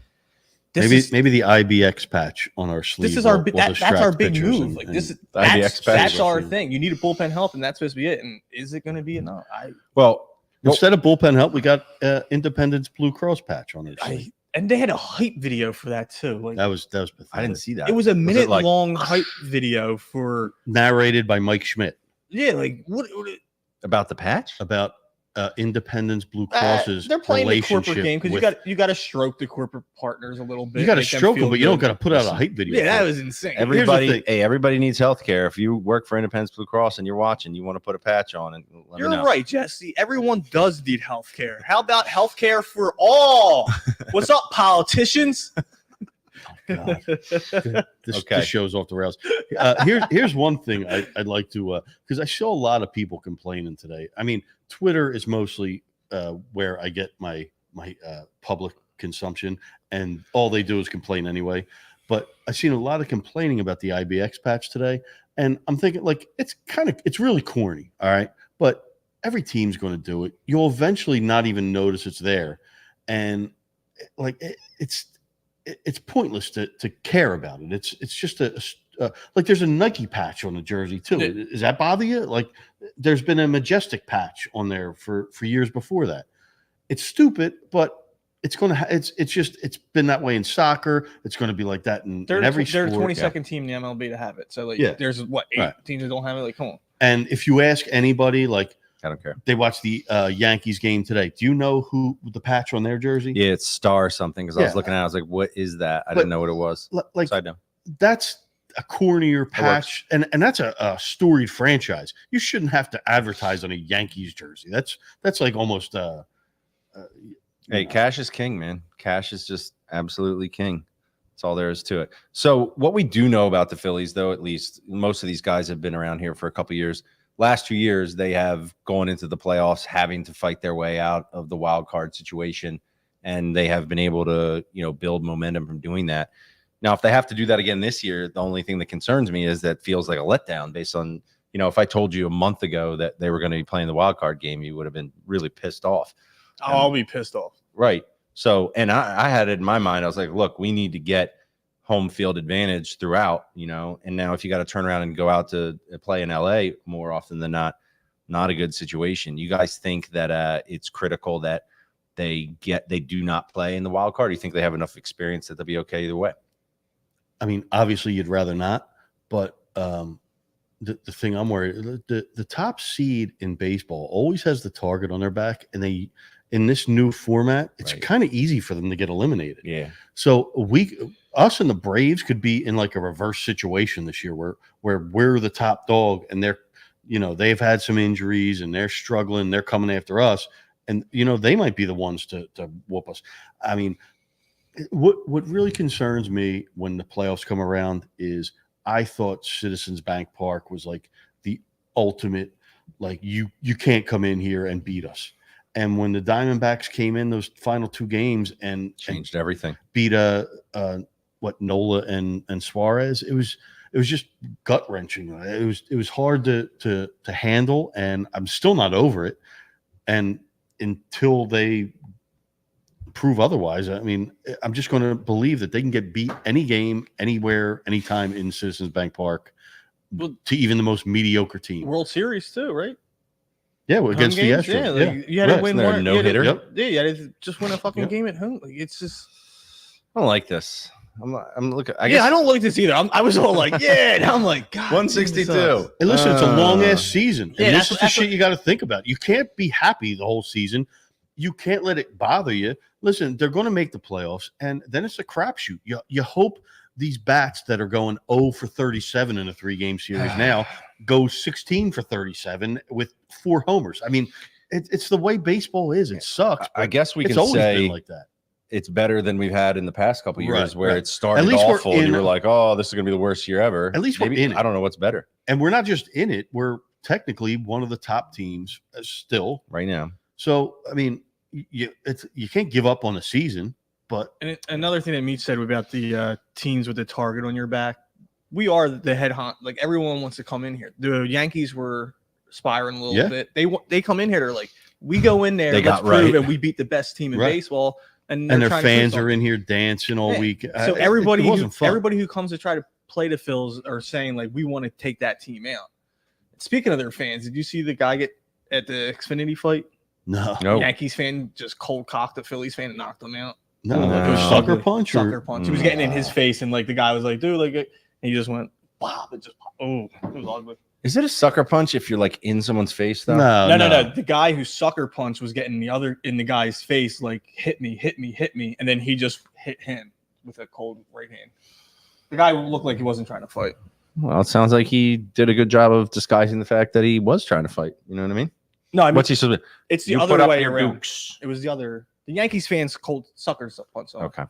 maybe the IBX patch on our sleeve. This is that's our big move. Like this is that's our thing. You need a bullpen help, and that's supposed to be it. And is it going to be enough? Instead of bullpen help, we got Independence Blue Cross patch on our sleeve. And they had a hype video for that too. Like, that was pathetic. I didn't see that. It was a minute-long hype video narrated by Mike Schmidt. Yeah, like what about the patch? About Independence Blue Cross's they're playing the corporate game because you got to stroke the corporate partners a little bit. You got to stroke them, but you don't got to put out a hype video. Yeah, that was insane. Everybody needs health care. If you work for Independence Blue Cross and you're watching, you want to put a patch on and you're right, Jesse. Everyone does need health care. How about health care for all? What's up, politicians? This show's off the rails. Here's one thing I'd like to because I saw a lot of people complaining today. I mean, Twitter is mostly where I get my public consumption, and all they do is complain anyway. But I've seen a lot of complaining about the IBX patch today, and I'm thinking like it's really corny, all right? But every team's going to do it. You'll eventually not even notice it's there, and like it's pointless to care about it. It's just like there's a Nike patch on the jersey too. Does that bother you? Like there's been a Majestic patch on there for years before that. It's stupid, but it's going to it's been that way in soccer. It's going to be like that in every sport. They're the 22nd team in the MLB to have it. So like there's 8 teams that don't have it. Like come on. And if you ask anybody, like I don't care. They watched the Yankees game today. Do you know who the patch on their jersey? Yeah, it's star something because I was Yeah. looking at it. I was like, what is that? I didn't know what it was. Like Side note. that's a cornier patch, and that's a storied franchise. You shouldn't have to advertise on a Yankees jersey. That's like almost Hey, cash is king, man. Cash is just absolutely king. That's all there is to it. So what we do know about the Phillies, though, at least most of these guys have been around here for a couple of years. Last 2 years, they have gone into the playoffs having to fight their way out of the wild card situation, and they have been able to, build momentum from doing that. Now, if they have to do that again this year, the only thing that concerns me is that feels like a letdown based on, if I told you a month ago that they were going to be playing the wild card game, you would have been really pissed off. I'll be pissed off. Right. So, and I had it in my mind. I was like, look, we need to get home field advantage throughout, and now if you got to turn around and go out to play in LA more often than not a good situation. You guys think that it's critical that they do not play in the wild card? Do you think they have enough experience that they'll be okay either way? I mean, obviously you'd rather not, but the thing I'm worried, the top seed in baseball always has the target on their back, and in this new format, it's kind of easy for them to get eliminated. Yeah. So us and the Braves could be in like a reverse situation this year where we're the top dog and they've had some injuries and they're struggling. They're coming after us, and they might be the ones to whoop us. I mean, what really concerns me when the playoffs come around is I thought Citizens Bank Park was like the ultimate, like you can't come in here and beat us. And when the Diamondbacks came in those final 2 games and changed everything, beat Nola and Suarez, it was just gut wrenching. It was hard to handle, and I'm still not over it. And until they prove otherwise, I mean, I'm just going to believe that they can get beat any game, anywhere, anytime in Citizens Bank Park, to even the most mediocre team. World Series too, right? Yeah, well, against the Astros. Yeah, you had to win one. No-hitter. Yeah, you had to just win a fucking game at home. Like, it's just. I don't like this. I'm looking. I don't like this either. I was all like, yeah. And I'm like, God. 162. Hey, listen, it's a long ass season. Yeah, and this is the shit you got to think about. You can't be happy the whole season. You can't let it bother you. Listen, they're going to make the playoffs, and then it's a crapshoot. You hope these bats that are going 0 for 37 in a 3-game series now go 16 for 37 with 4 homers. I mean, it's the way baseball is. It sucks. I guess we can always say been like that. It's better than we've had in the past couple of years, where it At started least we're awful and you were like, oh, this is going to be the worst year ever. At least we're in it. I don't know what's better. And we're not just in it. We're technically one of the top teams still right now. So, I mean, you can't give up on the season. But another thing that Meech said about the teams with the target on your back, we are the head hunt. Like, everyone wants to come in here. The Yankees were spiraling a little bit. They come in here. They're like, we go in there. Let's prove and we beat the best team in baseball. And their fans are in here dancing all week. So everybody who comes to try to play the Phils are saying, like, we want to take that team out. Speaking of their fans, did you see the guy get at the Xfinity fight? No. Yankees fan just cold cocked the Phillies fan and knocked them out. No, like it was sucker punch. Sucker punch. He was getting in his face, and like the guy was like, "Dude," like, and he just went, "Wow!" It just, it was ugly. Is it a sucker punch if you're like in someone's face though? No. The guy who sucker punched was getting in the guy's face, like, hit me, and then he just hit him with a cold right hand. The guy looked like he wasn't trying to fight. Well, it sounds like he did a good job of disguising the fact that he was trying to fight. You know what I mean? No, I mean, what's he supposed to do? It's the other way around. It was the other. The Yankees fans cold sucker punch. Okay.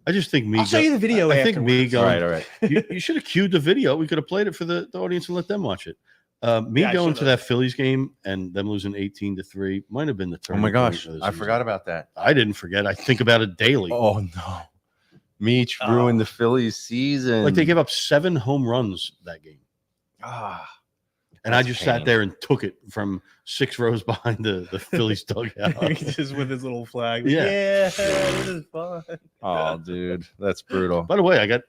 I just think I'll show you the video. I think Migo. All right. you should have cued the video. We could have played it for the audience and let them watch it. Going to that Phillies game and them losing 18-3 might have been the turn. Oh my gosh, I forgot about that. I didn't forget. I think about it daily. Oh no, Meech ruined the Phillies season. Like, they gave up 7 home runs that game. And I just sat there and took it from 6 rows behind the Phillies dugout. Just with his little flag. Yeah, this is fun. Oh, dude, that's brutal. By the way, I don't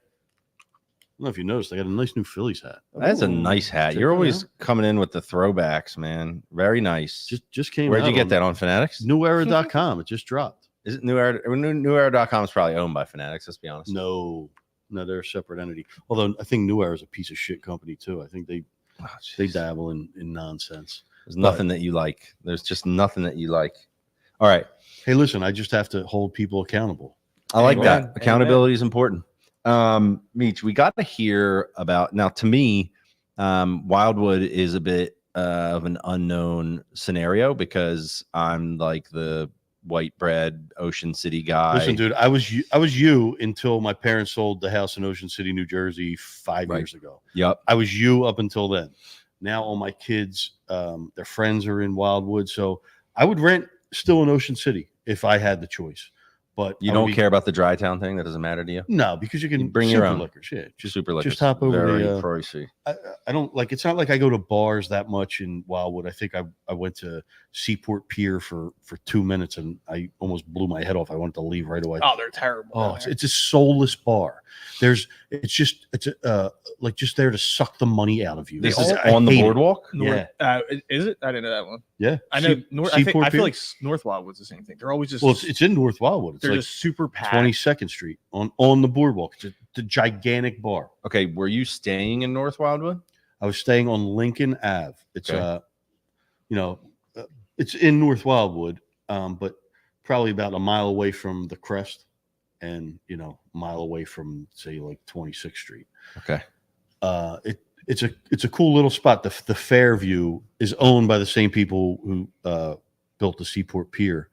know if you noticed, I got a nice new Phillies hat. That's a nice hat. You're always coming in with the throwbacks, man. Very nice. Just came. Where'd you get that on Fanatics? Newera.com. It just dropped. Is it New Era? Newera.com is probably owned by Fanatics. Let's be honest. No, they're a separate entity. Although I think New Era is a piece of shit company too. I think they dabble in nonsense. There's nothing that you like. There's just nothing that you like. All right. Hey, listen, I just have to hold people accountable. I like Amen. that. Accountability is important. Meech, we got to hear about now. To me, Wildwood is a bit of an unknown scenario because I'm like the white bread Ocean City guy. Listen, dude, I was you until my parents sold the house in Ocean City, New Jersey 5 years ago. Yep. I was you up until then. Now all my kids, their friends are in Wildwood, so I would rent still in Ocean City if I had the choice. But You don't care about the dry town thing? That doesn't matter to you? No, because you can bring your super own liquors. Yeah, just super liquors. Just hop over Very the pricey. I don't like. It's not like I go to bars that much in Wildwood. I think I went to Seaport Pier for 2 minutes and I almost blew my head off. I wanted to leave right away. Oh, they're terrible. Oh, it's a soulless bar. It's like just there to suck the money out of you. This I is hate on the it. boardwalk? Yeah. Is it? I didn't know that one. Yeah, I know. I feel Pier. like North Wildwood's the same thing. They're always just. Well, it's in North Wildwood. It's they're like just super packed. 22nd Street on the boardwalk. It's a gigantic bar. Okay, were you staying in North Wildwood? I was staying on Lincoln Ave. It's Okay. It's in North Wildwood, but probably about a mile away from the Crest, and a mile away from say like 26th Street. Okay. It's a cool little spot. The Fairview is owned by the same people who built the Seaport Pier.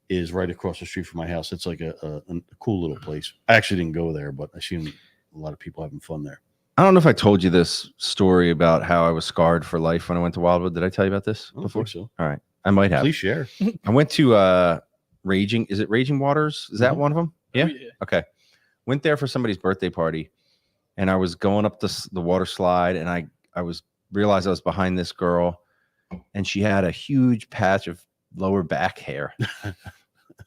Is right across the street from my house. It's like a cool little place. I actually didn't go there, but I seen a lot of people having fun there. I don't know if I told you this story about how I was scarred for life when I went to Wildwood. Did I tell you about this I don't before? think so. All right. I might have. Please share. I went to Raging Waters? Is that Mhm. one of them? Yeah. Oh, yeah. Okay. Went there for somebody's birthday party, and I was going up the water slide, and I realized I was behind this girl, and she had a huge patch of lower back hair.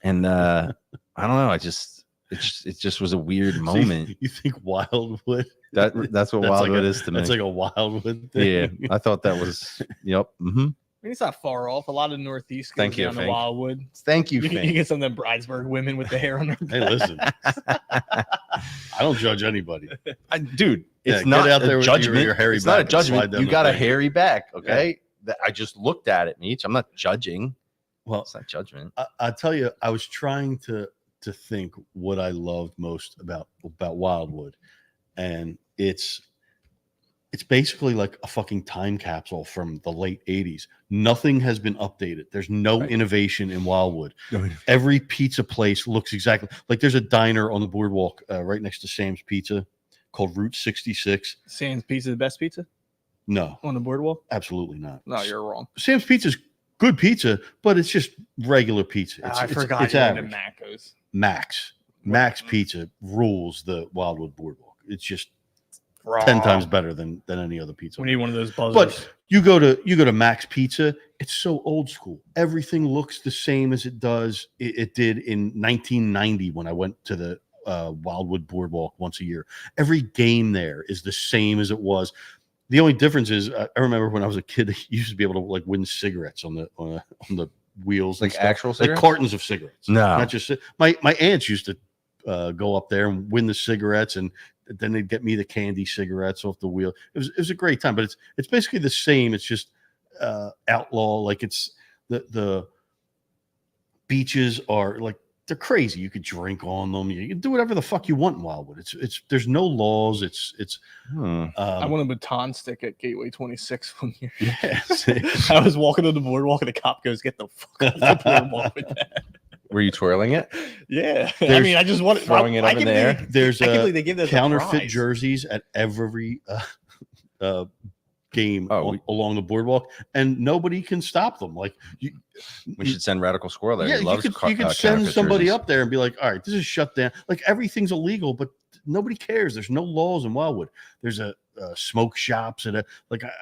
And I don't know. It just was a weird moment. You think Wildwood? That's what That's Wildwood like is to me. That's like a Wildwood thing. Yeah, I thought that was. Yep. Mm-hmm. I mean, it's not far off. A lot of Northeast goes Thank you, down to Fink. Wildwood. Thank you, You Fink. get some of them Bridesburg women with the hair on their Hey, listen. I don't judge anybody. Dude, it's Yeah, not get out there a with judgment. your hairy It's not a back and slide judgment. down You the got a thing. hairy back, okay? I just looked at it, Meech. I'm not judging. Well, It's not judgment. I tell you, I was trying to think what I loved most about Wildwood, and it's basically like a fucking time capsule from the late 80s. Nothing has been updated. There's no innovation in Wildwood. Every pizza place looks exactly like there's a diner on the boardwalk right next to Sam's Pizza called Route 66. Sam's Pizza, the best pizza No, on the boardwalk. absolutely not. No, you're wrong. Sam's Pizza's good pizza, but it's just regular pizza. I forgot it's you're into average. Macos. Max Pizza rules the Wildwood boardwalk. It's just Wrong. 10 times better than any other pizza. We need one of those buzzers. But you go to Max Pizza, it's so old school. Everything looks the same as it did in 1990 when I went to the Wildwood boardwalk once a year. Every game there is the same as it was. The only difference is I remember when I was a kid, you used to be able to like win cigarettes on the wheels, Like and stuff. actual like cigarettes? cartons of cigarettes. No. Not just my aunts used to go up there and win the cigarettes, and then they'd get me the candy cigarettes off the wheel. It was a great time, but it's basically the same. It's just outlaw. Like it's the beaches are like they're crazy. You could drink on them. You can do whatever the fuck you want in Wildwood. It's there's no laws. I won a baton stick at Gateway 26 one year. Yeah. I was walking on the boardwalk and the cop goes, "Get the fuck off the boardwalk with that." Were you twirling it? Yeah, There's I just wanted throwing it up in the air. There's I can't believe they give those a counterfeit prize. jerseys at every game Oh, along the boardwalk, and nobody can stop them. Like We should send Radical Squirrel there. yeah, He loves you could send counterfeit somebody jerseys. up there and be like, all right, this is shut down. Like everything's illegal, but nobody cares. There's no laws in Wildwood. There's a smoke shops and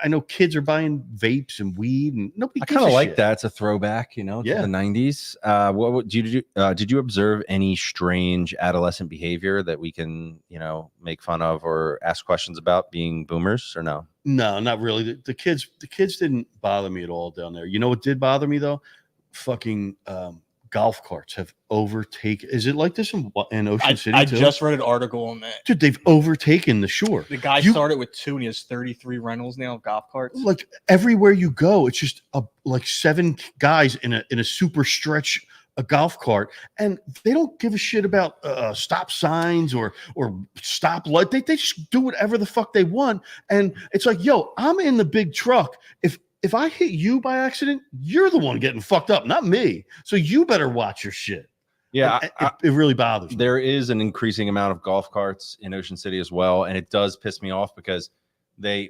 I know kids are buying vapes and weed, and nobody. I gives kind of a like shit. that. It's a throwback, to Yeah. the 90s. What did you observe any strange adolescent behavior that we can, make fun of or ask questions about being boomers or no? No, not really. The kids didn't bother me at all down there. You know what did bother me though? Fucking golf carts have overtaken. Is it like this in Ocean City? I too? just read an article on that. Dude, they've overtaken the shore. The guy started with 2 and he has 33 rentals now of golf carts. Like everywhere you go, it's just like 7 guys in a super stretch a golf cart, and they don't give a shit about stop signs or stop light. They just do whatever the fuck they want, and it's like, yo, I'm in the big truck. If I hit you by accident, you're the one getting fucked up, not me. So you better watch your shit. Yeah, it really bothers me. There is an increasing amount of golf carts in Ocean City as well, and it does piss me off because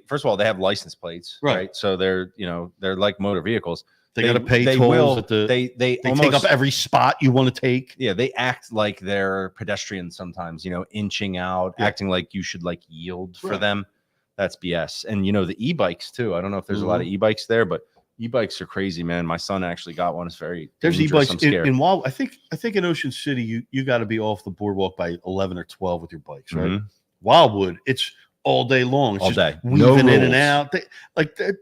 first of all, they have license plates, right? So they're like motor vehicles. They got to pay tolls at they almost take up every spot you want to take. Yeah, they act like they're pedestrians sometimes, inching out, acting like you should like yield for them. That's BS. And the e-bikes too. I don't know if there's a lot of e-bikes there, but e-bikes are crazy, man. My son actually got one. It's very There's dangerous. e-bikes in Wildwood. I think in Ocean City you got to be off the boardwalk by 11 or 12 with your bikes, right? Mm-hmm. Wildwood, it's all day long. It's all just day. Weaving in and out.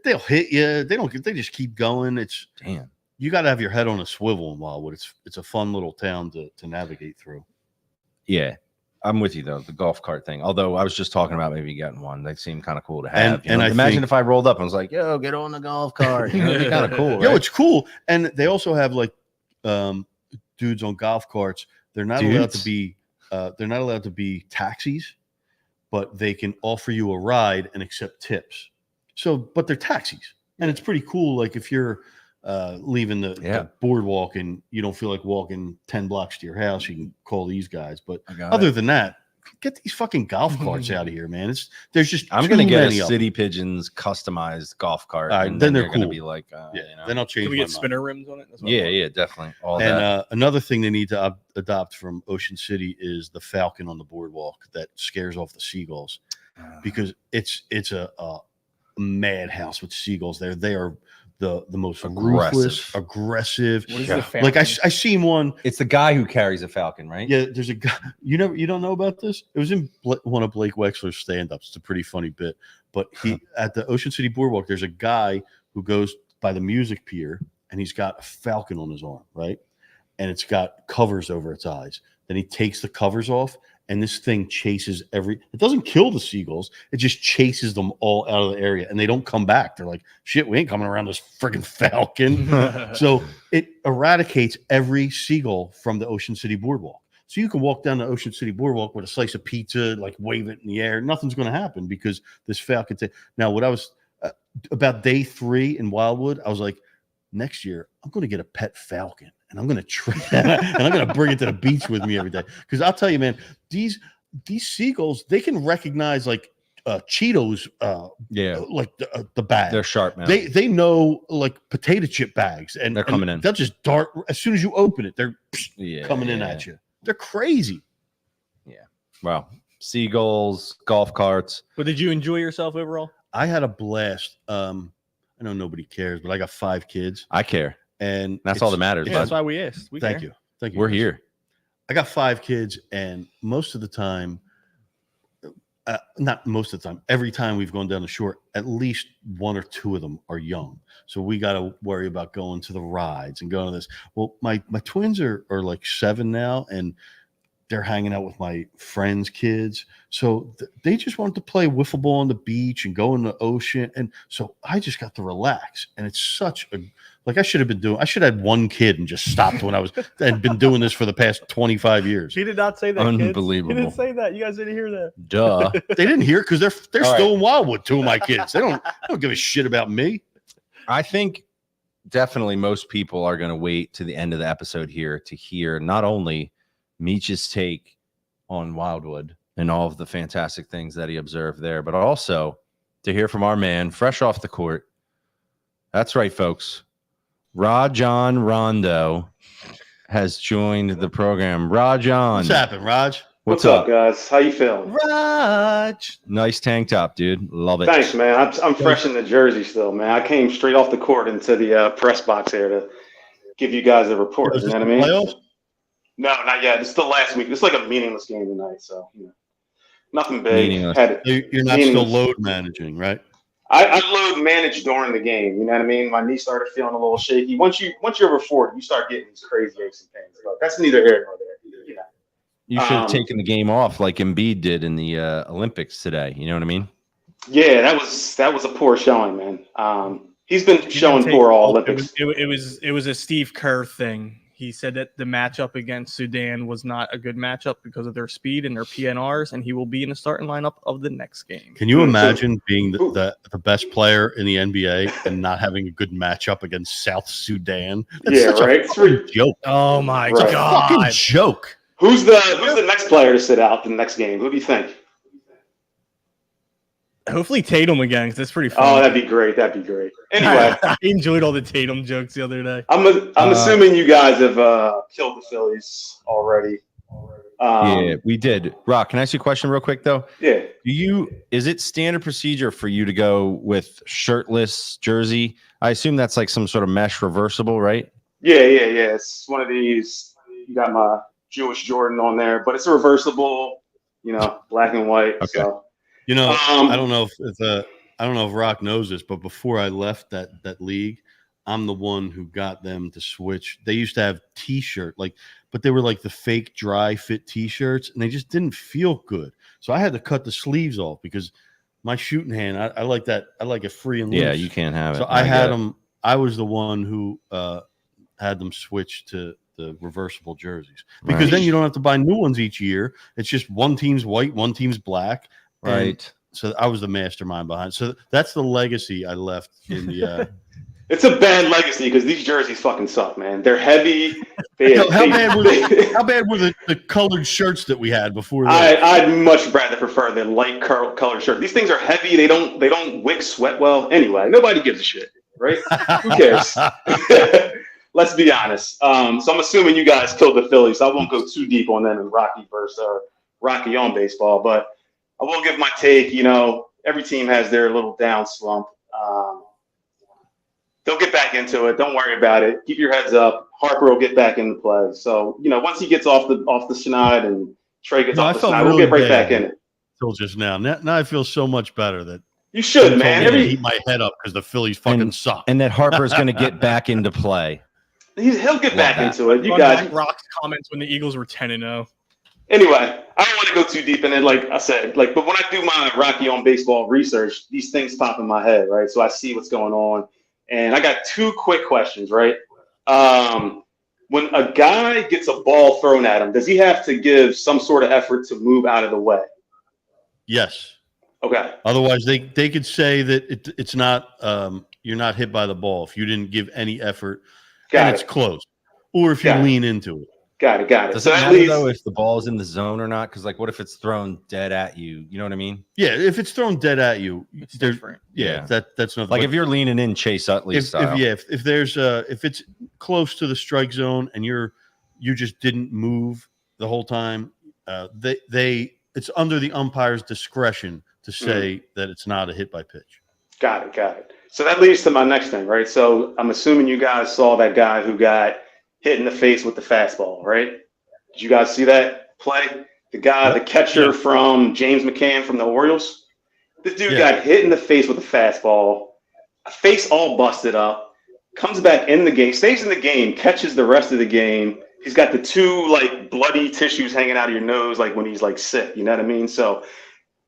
They'll hit you. They just keep going. It's damn. You got to have your head on a swivel in Wildwood. It's a fun little town to navigate through. Yeah, I'm with you though. The golf cart thing. Although I was just talking about maybe getting one. They seem kind of cool to have. And imagine if I rolled up and was like, "Yo, get on the golf cart." It'd be kind of cool. Right? Yo, it's cool. And they also have like dudes on golf carts. They're not allowed to be. They're not allowed to be taxis, but they can offer you a ride and accept tips. So, but they're taxis, and it's pretty cool. Like if you're leaving the boardwalk and you don't feel like walking 10 blocks to your house, you can call these guys. But other than that, get these fucking golf carts out of here, man. There's just I'm gonna get a City Pigeons customized golf cart. All right, and then they're gonna cool. be like, then I'll change. Can we get spinner rims on it? Yeah, definitely. All and that. Another thing they need to adopt from Ocean City is the falcon on the boardwalk that scares off the seagulls, because it's a madhouse with seagulls there. They are the most ruthless, aggressive. What is the falcon? Like I seen one. It's the guy who carries a falcon, right? Yeah, there's a guy. You don't know about this? It was in one of Blake Wexler's stand-ups. It's a pretty funny bit. But at the Ocean City Boardwalk, there's a guy who goes by the music pier, and he's got a falcon on his arm, right? And it's got covers over its eyes. Then he takes the covers off, and this thing chases it doesn't kill the seagulls. It just chases them all out of the area, and they don't come back. They're like, shit, we ain't coming around this freaking falcon. So it eradicates every seagull from the Ocean City Boardwalk. So you can walk down the Ocean City Boardwalk with a slice of pizza, like wave it in the air. Nothing's going to happen because this falcon. Now, what I was about day 3 in Wildwood, I was like, next year I'm going to get a pet falcon. And I'm going to bring it to the beach with me every day. Because I'll tell you, man, these seagulls, they can recognize like Cheetos, like the bag. They're sharp, man. They know like potato chip bags, and they're coming in. They'll just dart as soon as you open it. They're coming in at you. They're crazy. Yeah. Wow. Seagulls, golf carts. But did you enjoy yourself overall? I had a blast. I know nobody cares, but I got 5 kids. I care. And that's all that matters. Yeah, that's why we asked. Thank you. We're here. I got 5 kids, and most of the time, not most of the time, every time we've gone down the shore, at least 1 or 2 of them are young. So we got to worry about going to the rides and going to this. Well, my twins are like 7 now, and they're hanging out with my friends' kids. So they just wanted to play wiffle ball on the beach and go in the ocean. And so I just got to relax. And it's such a, like I should have had 1 kid and just stopped when I'd been doing this for the past 25 years. He did not say that. Unbelievable. Kids. He didn't say that. You guys didn't hear that. Duh. They didn't hear because they're still in Wildwood, 2 of my kids. They don't give a shit about me. I think definitely most people are going to wait to the end of the episode here to hear not only Meech's take on Wildwood and all of the fantastic things that he observed there, but also to hear from our man fresh off the court. That's right, folks. Rajon Rondo has joined the program. Rajon. What's happening, Raj? What's up, guys? How you feeling? Raj. Nice tank top, dude. Love it. Thanks, man. I'm fresh in the jersey still, man. I came straight off the court into the press box here to give you guys a report. You know what I mean? Playoffs? No, not yet. It's the last week. It's like a meaningless game tonight, so nothing big. Meaningless. You're not still load managing, right? I load managed during the game. You know what I mean? My knee started feeling a little shaky. Once you're over 40, you start getting these crazy aches and pains. But that's neither here nor there. You know. You should have taken the game off like Embiid did in the Olympics today. You know what I mean? Yeah, that was a poor showing, man. He's been showing poor all Olympics. It was a Steve Kerr thing. He said that the matchup against Sudan was not a good matchup because of their speed and their PNRs, and he will be in the starting lineup of the next game. Can you imagine being the best player in the NBA and not having a good matchup against South Sudan? That's such a joke. Oh my God! Fucking joke. Who's the next player to sit out the next game? Who do you think? Hopefully Tatum again, because that's pretty fun. Oh, that'd be great. Anyway, I enjoyed all the Tatum jokes the other day. I'm assuming you guys have killed the Phillies already. Yeah, we did. Rock, can I ask you a question real quick though? Yeah. Is it standard procedure for you to go with shirtless jersey? I assume that's like some sort of mesh reversible, right? Yeah. It's one of these. You got my Jewish Jordan on there, but it's a reversible. Black and white. Okay. So. I don't know if Rock knows this, but before I left that league, I'm the one who got them to switch. They used to have T-shirt, but they were like the fake dry fit T-shirts, and they just didn't feel good. So I had to cut the sleeves off because my shooting hand, I like that. I like it free and loose. Yeah, you can't have it. So I had them. I was the one who had them switch to the reversible jerseys because then you don't have to buy new ones each year. It's just one team's white, one team's black. Right. So I was the mastermind behind. So that's the legacy I left in the. It's a bad legacy because these jerseys fucking suck, man. They're heavy. How bad were the colored shirts that we had before? I'd much rather prefer the light colored shirt. These things are heavy. They don't wick sweat well. Anyway, nobody gives a shit, right? Who cares? Let's be honest. So I'm assuming you guys killed the Phillies. So I won't go too deep on them and Rocky versus Rocky on baseball, but. I will give my take. Every team has their little down slump. They'll get back into it. Don't worry about it. Keep your heads up. Harper will get back into play. So once he gets off the schneid and Trey gets off the schneid, we'll get right back in it. Till just now. Now I feel so much better that you should, man. Keep my head up because the Phillies fucking suck, and that Harper's going to get back into play. He'll get back into it. You guys. Rock's comments when the Eagles were 10-0. Anyway, I don't want to go too deep in it, like I said. But when I do my Rocky on baseball research, these things pop in my head, right? So I see what's going on, and I got two quick questions, right? When a guy gets a ball thrown at him, does he have to give some sort of effort to move out of the way? Yes. Okay. Otherwise, they could say that it's not you're not hit by the ball if you didn't give any effort, it's close, or if you lean into it. Got it. Does it matter though if the ball's in the zone or not? Because what if it's thrown dead at you? You know what I mean? Yeah, if it's thrown dead at you, it's different. Yeah, that's nothing. Like if you're leaning in Chase Utley style. If there's if it's close to the strike zone and you just didn't move the whole time, it's under the umpire's discretion to say that it's not a hit by pitch. Got it. So that leads to my next thing, right? So I'm assuming you guys saw that guy who got hit in the face with the fastball, right? Did you guys see that play? The catcher from James McCann from the Orioles. This dude got hit in the face with a fastball, face all busted up, comes back in the game, stays in the game, catches the rest of the game. He's got the two bloody tissues hanging out of your nose when he's sick, you know what I mean? So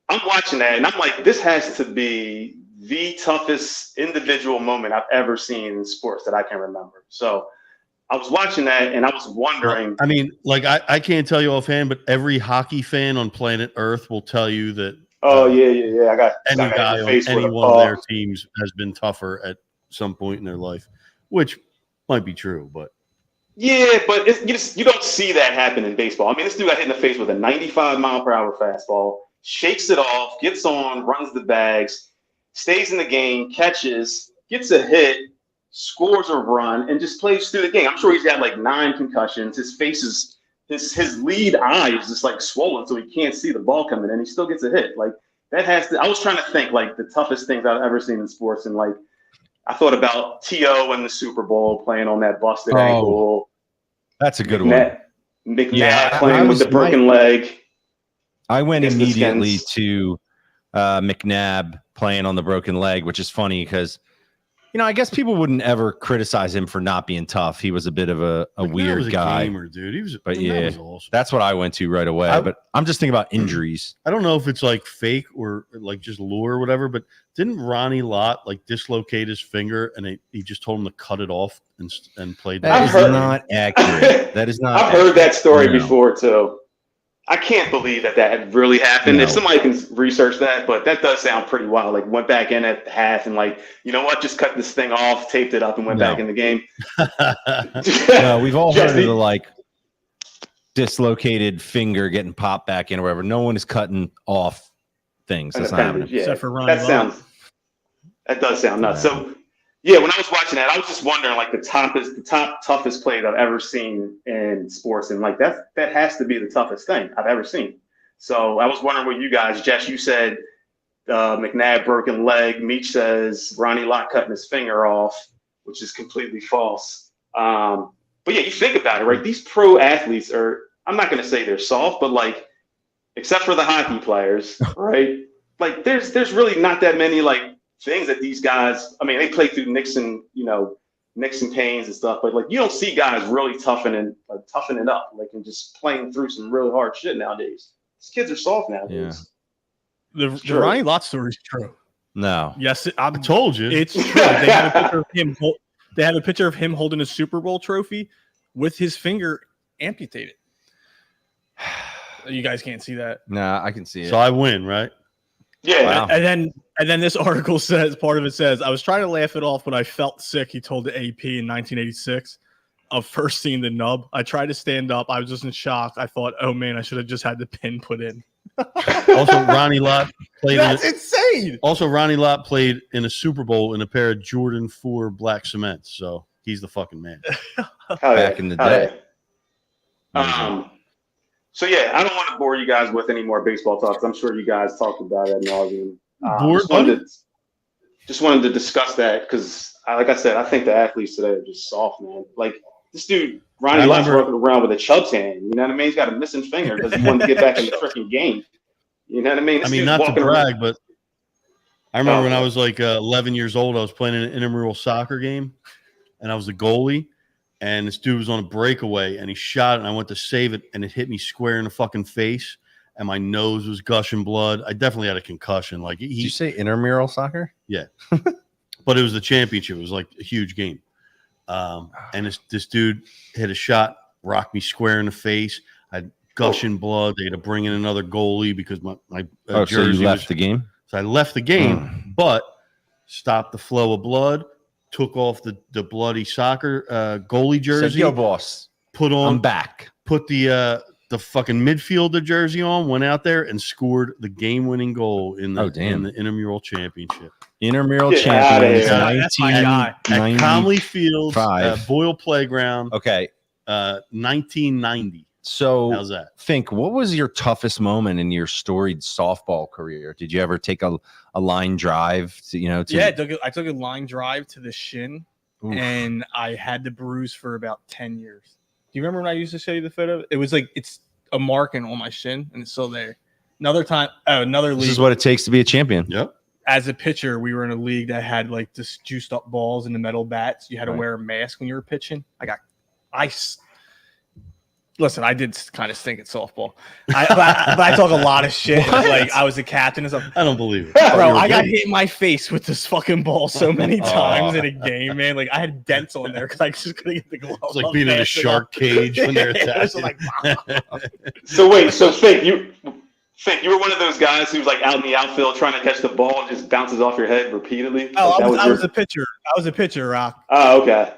I'm watching that and I'm like, this has to be the toughest individual moment I've ever seen in sports that I can remember. So I was watching that and I was wondering. I mean, I can't tell you offhand, but every hockey fan on planet Earth will tell you that. Oh, yeah. I got any guy on any one of their teams has been tougher at some point in their life, which might be true, but. Yeah, but you don't see that happen in baseball. I mean, this dude got hit in the face with a 95-mile-per-hour fastball, shakes it off, gets on, runs the bags, stays in the game, catches, gets a hit, scores a run, and just plays through the game. I'm sure he's got 9 concussions. His face is his lead eye is just swollen, so he can't see the ball coming in. He still gets a hit. That has to. I was trying to think the toughest things I've ever seen in sports, and I thought about T.O. in the Super Bowl playing on that busted ankle. That's a good one. McNabb playing with the broken leg. I went immediately to McNabb playing on the broken leg, which is funny because, I guess people wouldn't ever criticize him for not being tough. He was a bit of a weird was a guy. gamer, dude. He was, but that was awesome. That's what I went to right away. But I'm just thinking about injuries. I don't know if it's like fake or like just lure or whatever, but didn't Ronnie Lott like dislocate his finger and he just told him to cut it off and play that? That is not accurate. That is not. I've heard that story before too. I can't believe that had really happened. No. If somebody can research that, but that does sound pretty wild. Like went back in at the half and like, you know what, just cut this thing off, taped it up, and went back in the game. No, we've all heard of the like dislocated finger getting popped back in or whatever. No one is cutting off things. That's not happening. Yeah, except for Ronnie. That does sound nuts. So yeah, when I was watching that, I was just wondering like the top toughest play I've ever seen in sports, and like that has to be the toughest thing I've ever seen. So I was wondering what you guys, Jess, you said McNabb broken leg. Meech says Ronnie Lott cutting his finger off, which is completely false. But yeah, you think about it, right? These pro athletes are, I'm not going to say they're soft, but like, except for the hockey players, right? Like there's really not that many like things that these guys, I mean, they play through Nixon pains and stuff, but like you don't see guys really toughening up, like and just playing through some really hard shit nowadays. These kids are soft nowadays. Yeah. The Ronnie Lott story is true. No. Yes, I told you. It's true. They have a picture of him. They have a picture of him holding a Super Bowl trophy with his finger amputated. You guys can't see that. Nah, I can see it. So I win, right? Yeah. Wow. And then this article says, part of it says, I was trying to laugh it off, but I felt sick, he told the AP in 1986 of first seeing the nub. I tried to stand up. I was just in shock. I thought, oh man, I should have just had the pin put in. Also, Ronnie Lott played. That's insane. Also, Ronnie Lott played in a Super Bowl in a pair of Jordan 4 black cements. So he's the fucking man. Back in the day. So yeah, I don't want to bore you guys with any more baseball talk. I'm sure you guys talked about it ad nauseum. Just wanted to discuss that because, like I said, I think the athletes today are just soft, man. Like this dude, Ronnie Lott's walking around with a Chubb's hand. You know what I mean? He's got a missing finger because he wanted to get back in the freaking game. You know what I mean? I mean, not to brag, but I remember when I was like 11 years old, I was playing in an intramural soccer game, and I was the goalie. And this dude was on a breakaway, and he shot it, and I went to save it, and it hit me square in the fucking face, and my nose was gushing blood. I definitely had a concussion. Like, Did you say intramural soccer? Yeah. But it was the championship. It was like a huge game. And this dude hit a shot, rocked me square in the face. I had gushing blood. They had to bring in another goalie because my jersey so you left the game? So I left the game, but stopped the flow of blood. Took off the bloody soccer goalie jersey. Said, yo, boss, I'm back. Put the fucking midfielder jersey on. Went out there and scored the game-winning goal in the intramural championship. Intramural champions, at Conley Field, Boyle Playground. Okay, 1990. So, how's that? Think, what was your toughest moment in your storied softball career? Did you ever take a line drive to, I took a line drive to the shin. Oof. And I had the bruise for about 10 years. Do you remember when I used to show you the photo? It was like, it's a marking on my shin and it's still there. Another league. This is what it takes to be a champion. Yep. As a pitcher, we were in a league that had like this juiced up balls and the metal bats. You had to wear a mask when you were pitching. Listen, I did kind of stink at softball. But I talk a lot of shit. Like I was a captain and stuff. I don't believe it. Bro, I got hit in my face with this fucking ball so many times in a game, man. Like I had dents on there because I just couldn't get the glove. It's like being in a shark cage when they're attacking. So wait, Fink, you were one of those guys who's like out in the outfield trying to catch the ball and just bounces off your head repeatedly? Oh, I was a pitcher. I was a pitcher, Rock. Oh, okay.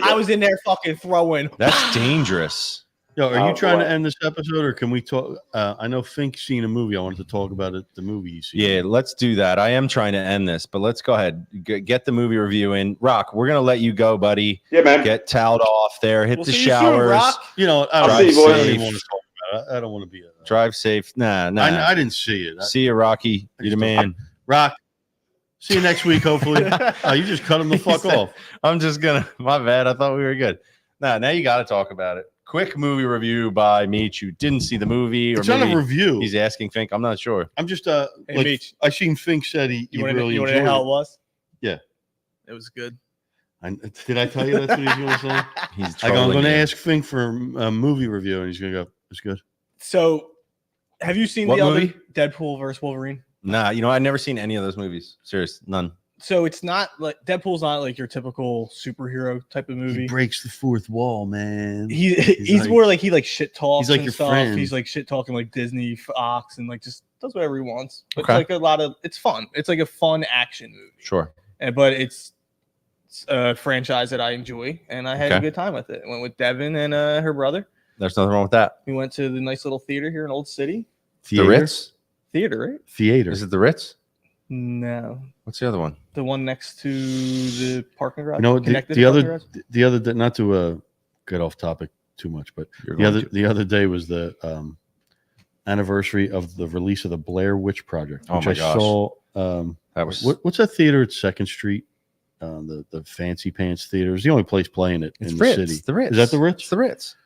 I was in there fucking throwing. That's dangerous. Yo, are you trying to end this episode, or can we talk? I know Fink's seen a movie. I wanted to talk about it. The movie you see. Yeah, let's do that. I am trying to end this, but let's go ahead. Get the movie review in. Rock, we're gonna let you go, buddy. Yeah, man. Get toweled off there. Hit the showers. Rock. You know, I don't even want to talk about it. I don't want to be a drive safe. Nah. I didn't see it. See you, Rocky. You're the man. Rock. See you next week, hopefully. You just cut him the fuck off. I'm just gonna. My bad. I thought we were good. Now you got to talk about it. quick movie review by Meech, who didn't see the movie, or It's not maybe a review. he's asking Fink. I'm not sure. I'm just Hey, like Meech. I seen Fink said he You want really to enjoyed know how it it. was? Yeah. It was good. Did I tell you that's what he's going to say? He's I'm trolling going to you. ask Fink for a movie review, and he's going to go, "It's good." So, have you seen What the movie? other Deadpool versus Wolverine? Nah, I've never seen any of those movies. Serious, none. So it's not like Deadpool's not like your typical superhero type of movie. He breaks the fourth wall, man. He's like- more like he like shit talks. he's like and your stuff. friend. He's like shit talking like Disney, Fox, and like just does whatever he wants. But Okay. it's like a lot of it's fun. It's like a fun action movie. Sure. But it's a franchise that I enjoy, and I had a Okay. good time with it. I went with Devin and her brother. There's nothing wrong with that. We went to the nice little theater here in Old City. The Ritz? Theater, right? Theater. Is it the Ritz? No, What's the other one? the one next to the parking garage. You know, connected the to other parking garage? not to get off topic too much, but You're the going other to. the other day was the anniversary of the release of the Blair Witch Project, Oh which my I gosh. saw. That was What's that theater at Second Street? The Fancy Pants Theater. It's the only place playing it it's in Ritz. the city. The Ritz. Is that the Ritz? It's the Ritz.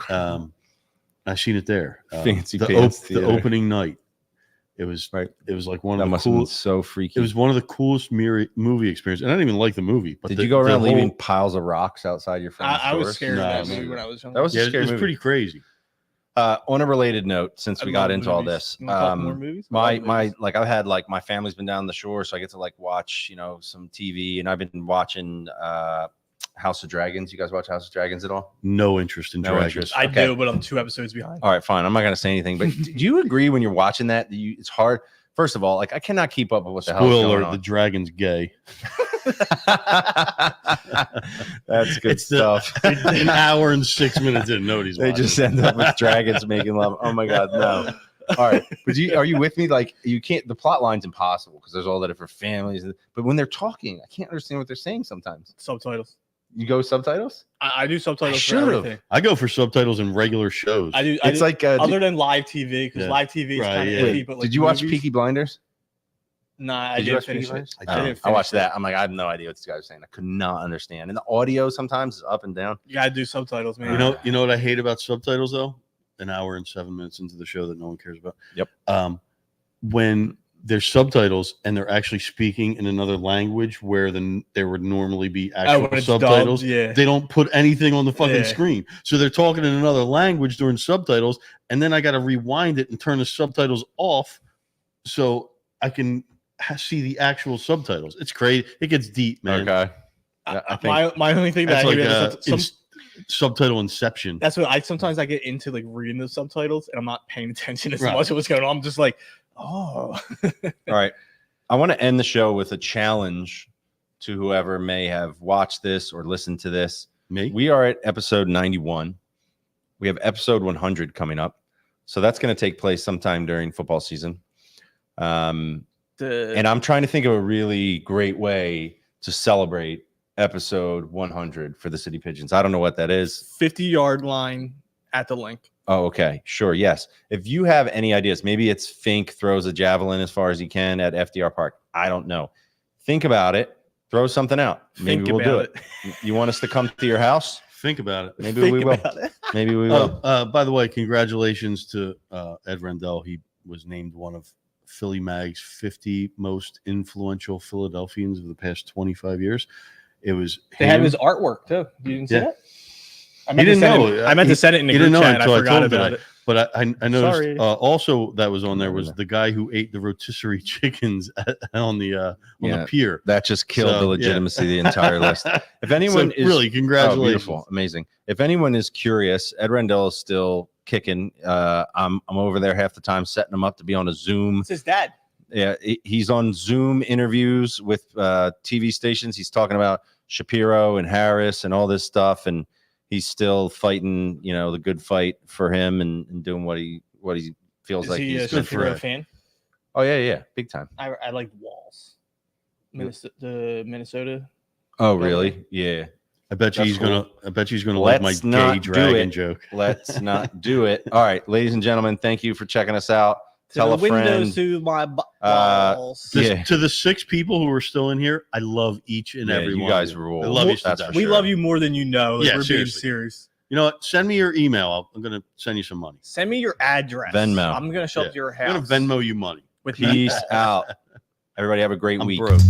I seen it there. Fancy the Pants the Theater. opening night. It was Right. It was like one That of the must have been cool. so freaky. It was one of the coolest movie experiences, and I didn't even like the movie. But Did the- you go the around whole- leaving piles of rocks outside your friend's I was doors? scared No, of that man. movie when I was younger. That was Yeah, a it scary was movie. pretty crazy. On a related note, since I we love got into all movies. this, You wanna talk more movies? I my love my movies. like I've had like my family's been down the shore, so I get to like watch some TV, and I've been watching House of Dragons. You guys watch House of Dragons at all? No interest in No dragons. interest. I Okay. do, but I'm 2 episodes behind. All right, fine. I'm not gonna say anything, but do you agree when you're watching that it's hard? First of all, like I cannot keep up with what the hell is Spoiler going alert: the on. dragon's gay. That's good It's stuff. An hour and 6 minutes in, nobody's They watching. just end up with dragons making love. Oh my god, no. All right, but are you with me? Like you can't. The plot line's impossible because there's all the different families. But when they're talking, I can't understand what they're saying sometimes. Subtitles. You go subtitles. I do subtitles for should've. everything. I go for subtitles in regular shows. I do. It's like other than live TV because Yeah. live TV is Right, kind of yeah. iffy. But like did you watch movies, Peaky Blinders? Nah, I Did you didn't watch finish Peaky Blinders? it. I didn't didn't. I watched finish it. that. I'm like, I have no idea what this guy was saying. I could not understand. And the audio sometimes is up and down. You gotta do subtitles, man. You know what I hate about subtitles though? An hour and 7 minutes into the show that no one cares about. Yep. When there's subtitles and they're actually speaking in another language where there would normally be actual when it's subtitles, dubbed, yeah. they don't put anything on the fucking Yeah. screen. So they're talking in another language during subtitles, and then I got to rewind it and turn the subtitles off so I can see the actual subtitles. It's crazy. It gets deep, man. Okay. Yeah, I think my only thing that That's I like hate about subtitle inception. that's what sometimes I get into like reading the subtitles and I'm not paying attention as Right. much to what's going on. I'm just like, oh, all right. I want to end the show with a challenge to whoever may have watched this or listened to this. Me? We are at episode 91. We have episode 100 coming up. So that's going to take place sometime during football season. And I'm trying to think of a really great way to celebrate episode 100 for the City Pigeons. I don't know what that is. 50-yard line at the link. Oh, okay. Sure. Yes. If you have any ideas, maybe it's Fink throws a javelin as far as he can at FDR Park. I don't know. Think about it. Throw something out. Maybe Think we'll do about it. You want us to come to your house? Think about it. Maybe Think we will. about it. Maybe we will. By the way, congratulations to Ed Rendell. He was named one of Philly Mag's 50 most influential Philadelphians of the past 25 years. It was They him. had his artwork too. You didn't see Yeah. that? I He meant to didn't send know. it- I meant to send it in the He group didn't know chat. And until I I forgot told him about today. it. But I noticed Sorry. also that was on there was the guy who ate the rotisserie chickens on the pier. That just killed So, the yeah. legitimacy of the entire list. If anyone So, is really, Oh, congratulations. beautiful, amazing. If anyone is curious, Ed Rendell is still kicking. I'm over there half the time setting him up to be on a Zoom. It's his dad. Yeah, he's on Zoom interviews with TV stations. He's talking about Shapiro and Harris and all this stuff, and he's still fighting, the good fight for him and doing what he feels Is like he a he's good for. Shapiro fan? Oh yeah, big time. I like Walls. Minnesota. Oh really? Yeah. I bet you That's he's cool. gonna like my Let's gay not do dragon it. joke. Let's not do it. All right, ladies and gentlemen, thank you for checking us out. Tell the a friend. windows to my Uh, balls. Yeah. To the 6 people who are still in here, I love each and Yeah, every you one. guys of rule. I love you. That's to for death. We sure. love you more than you know. Like, Yeah, we're being seriously. serious. You know what? Send me your email. I'm going to send you some money. Send me your address. Venmo. I'm gonna show up to your house. I'm going to Venmo you money. with Peace out. Everybody have a great I'm week. broke.